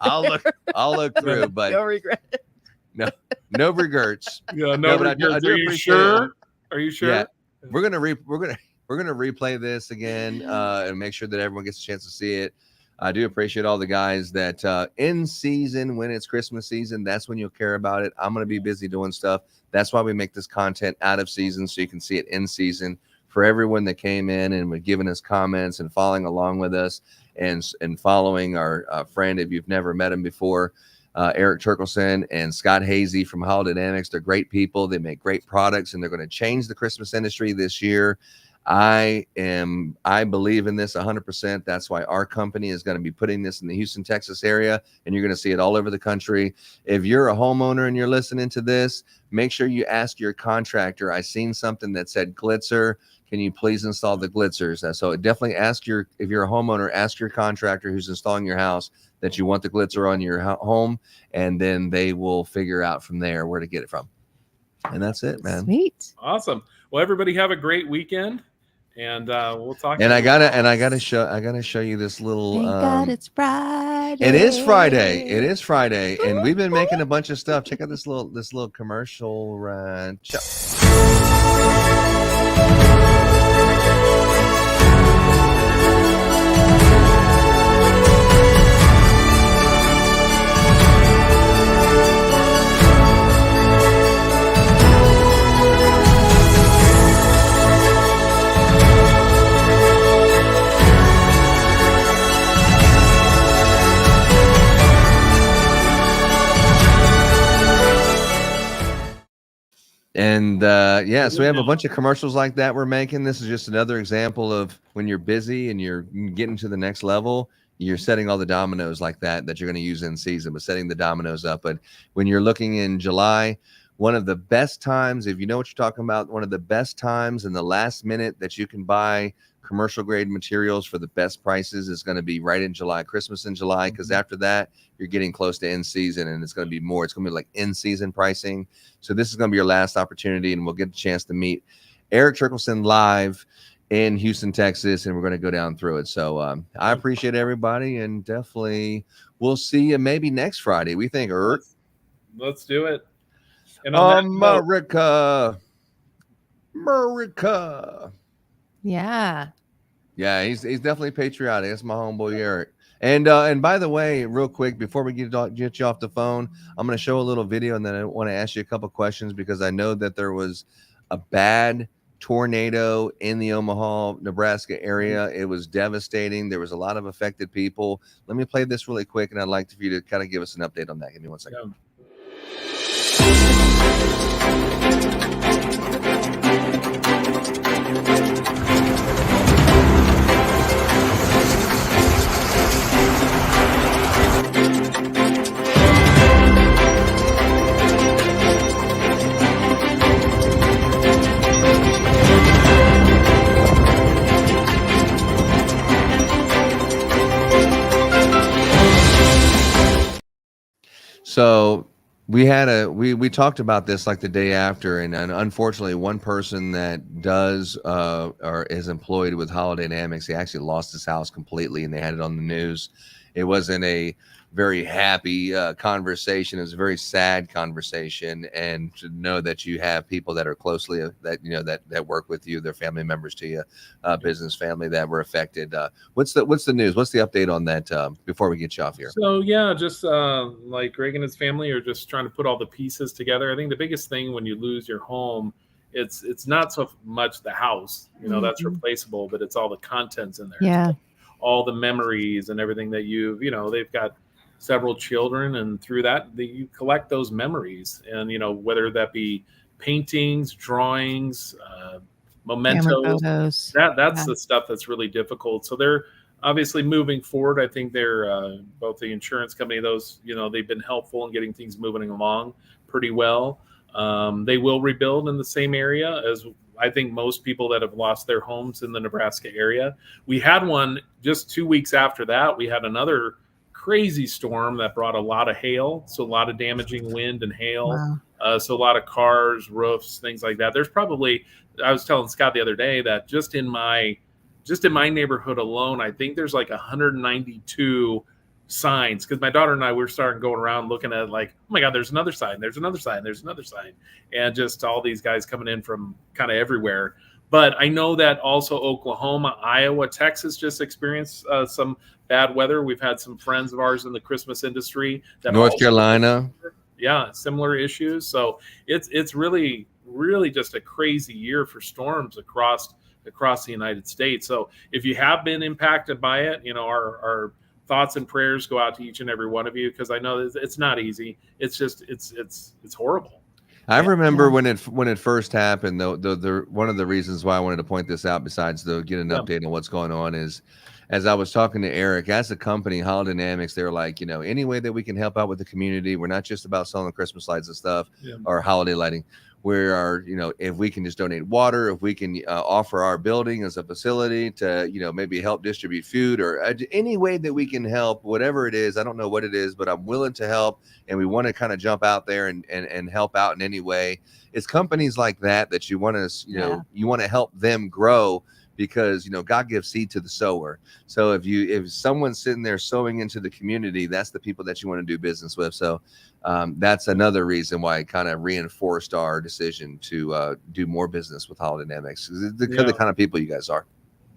I'll look through, but no regret. No regrets. Yeah, no regrets. Are you sure? Are you sure? Yeah. We're gonna replay this again and make sure that everyone gets a chance to see it. I do appreciate all the guys that in season, when it's Christmas season, that's when you'll care about it. I'm going to be busy doing stuff. That's why we make this content out of season so you can see it in season. For everyone that came in and was giving us comments and following along with us and following our friend, if you've never met him before, Erik Terkelsen and Scott Hazy from Holidynamics. They're great people. They make great products, and they're going to change the Christmas industry this year. I believe in this 100%. That's why our company is going to be putting this in the Houston, Texas area, and you're going to see it all over the country. If you're a homeowner and you're listening to this, make sure you ask your contractor. I seen something that said glitzer. Can you please install the glitzers? So definitely if you're a homeowner, ask your contractor who's installing your house that you want the glitzer on your home, and then they will figure out from there where to get it from. And that's it, man. Sweet. Awesome. Well, everybody have a great weekend. And we'll talk. And I gotta show you this little. Thank God it's Friday. It is Friday. It is Friday, and we've been making a bunch of stuff. Check out this little commercial right. And so we have a bunch of commercials like that we're making. This is just another example of when you're busy and you're getting to the next level, you're setting all the dominoes like that you're going to use in season, but setting the dominoes up. But when you're looking in July, one of the best times, if you know what you're talking about, one of the best times in the last minute that you can buy commercial grade materials for the best prices is going to be right in July, Christmas in July, because after that you're getting close to end season, and it's going to be more. It's going to be like end season pricing. So this is going to be your last opportunity, and we'll get a chance to meet Erik Terkelsen live in Houston, Texas, and we're going to go down through it. So I appreciate everybody, and definitely we'll see you maybe next Friday. We think, let's do it. And on America. Yeah. Yeah, he's definitely patriotic. That's my homeboy Erik. And by the way, real quick, before we get you off the phone, I'm going to show a little video, and then I want to ask you a couple questions, because I know that there was a bad tornado in the Omaha, Nebraska area. It was devastating. There was a lot of affected people. Let me play this really quick, and I'd like for you to kind of give us an update on that. Give me 1 second. Yeah. So we talked about this like the day after, and unfortunately one person that does or is employed with Holidynamics, he actually lost his house completely, and they had it on the news. It wasn't a very happy conversation. It was a very sad conversation, and to know that you have people that are closely that work with you, their family members to you, business family that were affected. What's the news? What's the update on that before we get you off here? So yeah, just like Greg and his family are just trying to put all the pieces together. I think the biggest thing when you lose your home, it's not so much the house, that's replaceable, but it's all the contents in there. Yeah. All the memories and everything that they've got several children, and through that you collect those memories, and whether that be paintings, drawings, mementos, that's the stuff that's really difficult. So they're obviously moving forward. I think they're both the insurance company, those they've been helpful in getting things moving along pretty well. They will rebuild in the same area as I think most people that have lost their homes in the Nebraska area. We had one just 2 weeks after that. We had another crazy storm that brought a lot of hail, so a lot of damaging wind and hail. Wow. So a lot of cars, roofs, things like that. There's probably, I was telling Scott the other day that just in my neighborhood alone, I think there's like 192 signs, because my daughter and I were starting going around looking at like, oh my God, there's another sign, there's another sign, there's another sign, and just all these guys coming in from kind of everywhere. But I know that also Oklahoma, Iowa, Texas just experienced some bad weather. We've had some friends of ours in the Christmas industry that North Carolina, similar issues. So it's really just a crazy year for storms across the United States. So if you have been impacted by it, our thoughts and prayers go out to each and every one of you, because I know it's not easy. It's just it's horrible. I remember when it first happened, the one of the reasons why I wanted to point this out, besides get an update on what's going on, is as I was talking to Erik, as a company, Holidynamics, they're like, any way that we can help out with the community. We're not just about selling Christmas lights and stuff or holiday lighting. We are, if we can just donate water, if we can offer our building as a facility to, maybe help distribute food, or any way that we can help, whatever it is. I don't know what it is, but I'm willing to help. And we want to kind of jump out there and help out in any way. It's companies like that you want to, you want to help them grow, because, God gives seed to the sower. So if someone's sitting there sowing into the community, that's the people that you want to do business with. So that's another reason why it kind of reinforced our decision to do more business with Holidynamics, because the kind of people you guys are.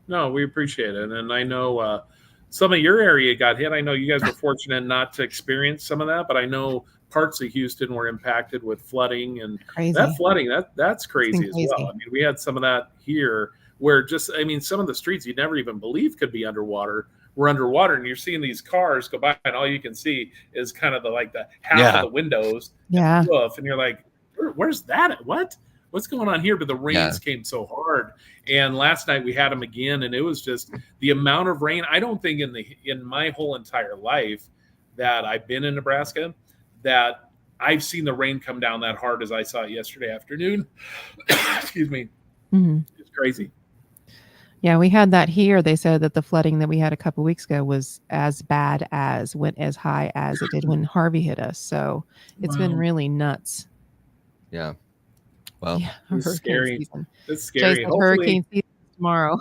No, we appreciate it. And I know some of your area got hit. I know you guys were fortunate not to experience some of that, but I know parts of Houston were impacted with flooding, and that flooding, that's crazy as well. I mean, we had some of that here where some of the streets you'd never even believe could be underwater were underwater, and you're seeing these cars go by and all you can see is kind of the half of the windows and the roof, and you're like, where's that at? What's going on here? But the rains came so hard, and last night we had them again, and it was just the amount of rain. I don't think in my whole entire life that I've been in Nebraska that I've seen the rain come down that hard as I saw it yesterday afternoon. Excuse me. Mm-hmm. It's crazy. Yeah, we had that here. They said that the flooding that we had a couple weeks ago went as high as it did when Harvey hit us. So it's been really nuts. Yeah. Well, it's scary. Season. It's scary. Jason, hurricane season tomorrow.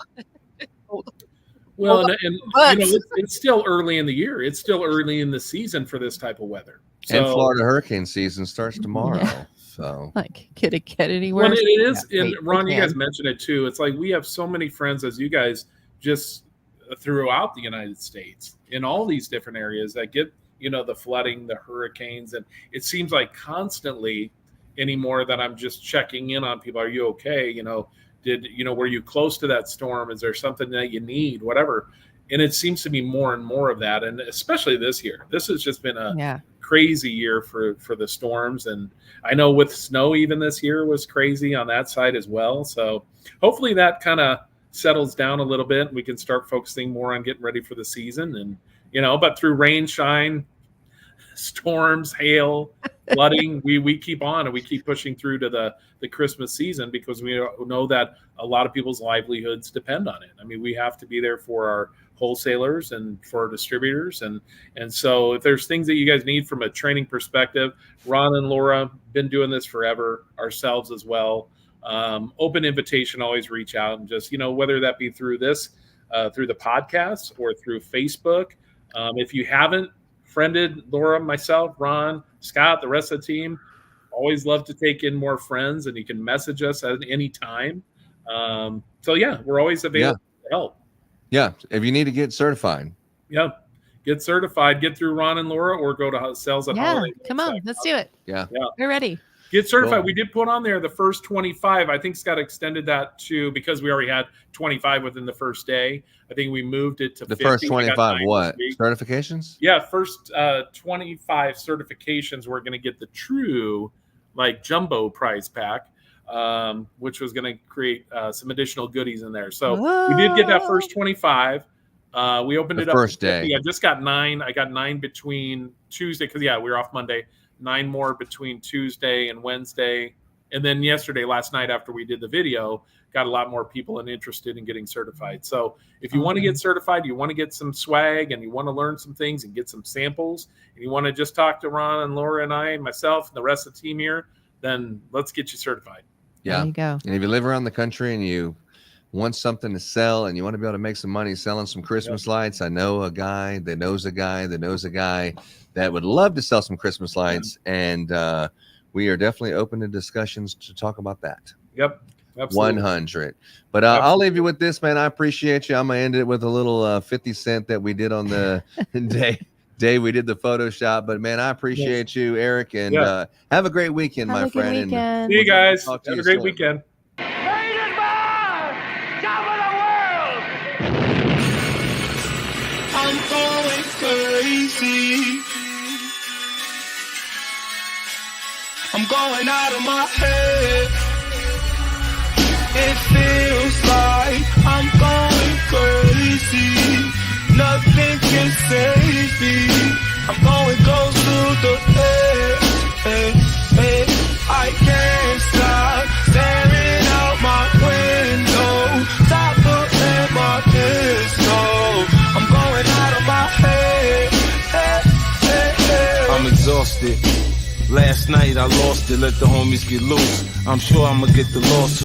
Well, it's still early in the year. It's still early in the season for this type of weather. So, and Florida hurricane season starts tomorrow. Yeah. So, could it get anywhere? Well, it is. And Ron, you guys mentioned it too. It's like we have so many friends, as you guys, just throughout the United States in all these different areas that get, the flooding, the hurricanes, and it seems like constantly anymore that I'm just checking in on people. Are you okay? Were you close to that storm? Is there something that you need? Whatever. And it seems to be more and more of that. And especially this year, this has just been a crazy year for the storms. And I know with snow, even this year was crazy on that side as well. So hopefully that kind of settles down a little bit. We can start focusing more on getting ready for the season. And, but through rain, shine, storms, hail, flooding, we keep on and we keep pushing through to the Christmas season, because we know that a lot of people's livelihoods depend on it. I mean, we have to be there for our wholesalers and for our distributors. And so if there's things that you guys need from a training perspective, Ron and Laura been doing this forever, ourselves as well. Open invitation, always reach out and just, whether that be through this, through the podcast or through Facebook. If you haven't friended Laura, myself, Ron, Scott, the rest of the team, always love to take in more friends, and you can message us at any time. We're always available to help. Yeah, if you need to get certified. Yeah, get certified, get through Ron and Laura, or go to sales at Holiday. Come on, let's do it. Yeah, we're ready. Get certified. Cool. We did put on there the first 25. I think Scott extended that to, because we already had 25 within the first day. I think we moved it to the 50. First 25 what? Certifications? Yeah, first 25 certifications. We're going to get the true jumbo prize pack, which was going to create some additional goodies in there. So we did get that first 25. We opened it up first day. I just got 9. I got 9 between Tuesday, because we were off Monday. 9 more between Tuesday and Wednesday. And then last night after we did the video, got a lot more people interested in getting certified. So if you want to get certified, you want to get some swag, and you want to learn some things and get some samples, and you want to just talk to Ron and Laura and I and myself and the rest of the team here, then let's get you certified. Yeah. There you go. And if you live around the country and you want something to sell and you want to be able to make some money selling some Christmas lights, I know a guy that knows a guy that knows a guy that would love to sell some Christmas lights. And we are definitely open to discussions to talk about that. Yep. Absolutely. 100. But I'll leave you with this, man. I appreciate you. I'm going to end it with a little 50 cent that we did on the day we did the Photoshop. But, man, I appreciate you, Eric. And have a great weekend, my friend. And see you guys. Have a great weekend. I'm going crazy. I'm going out of my head. It feels like I'm going crazy. Nothing can save me. I'm going close to the edge. I can't stop staring out my window. Stop putting my pistol. I'm going out of my head. I'm exhausted. Last night I lost it, let the homies get loose. I'm sure I'ma get the loss.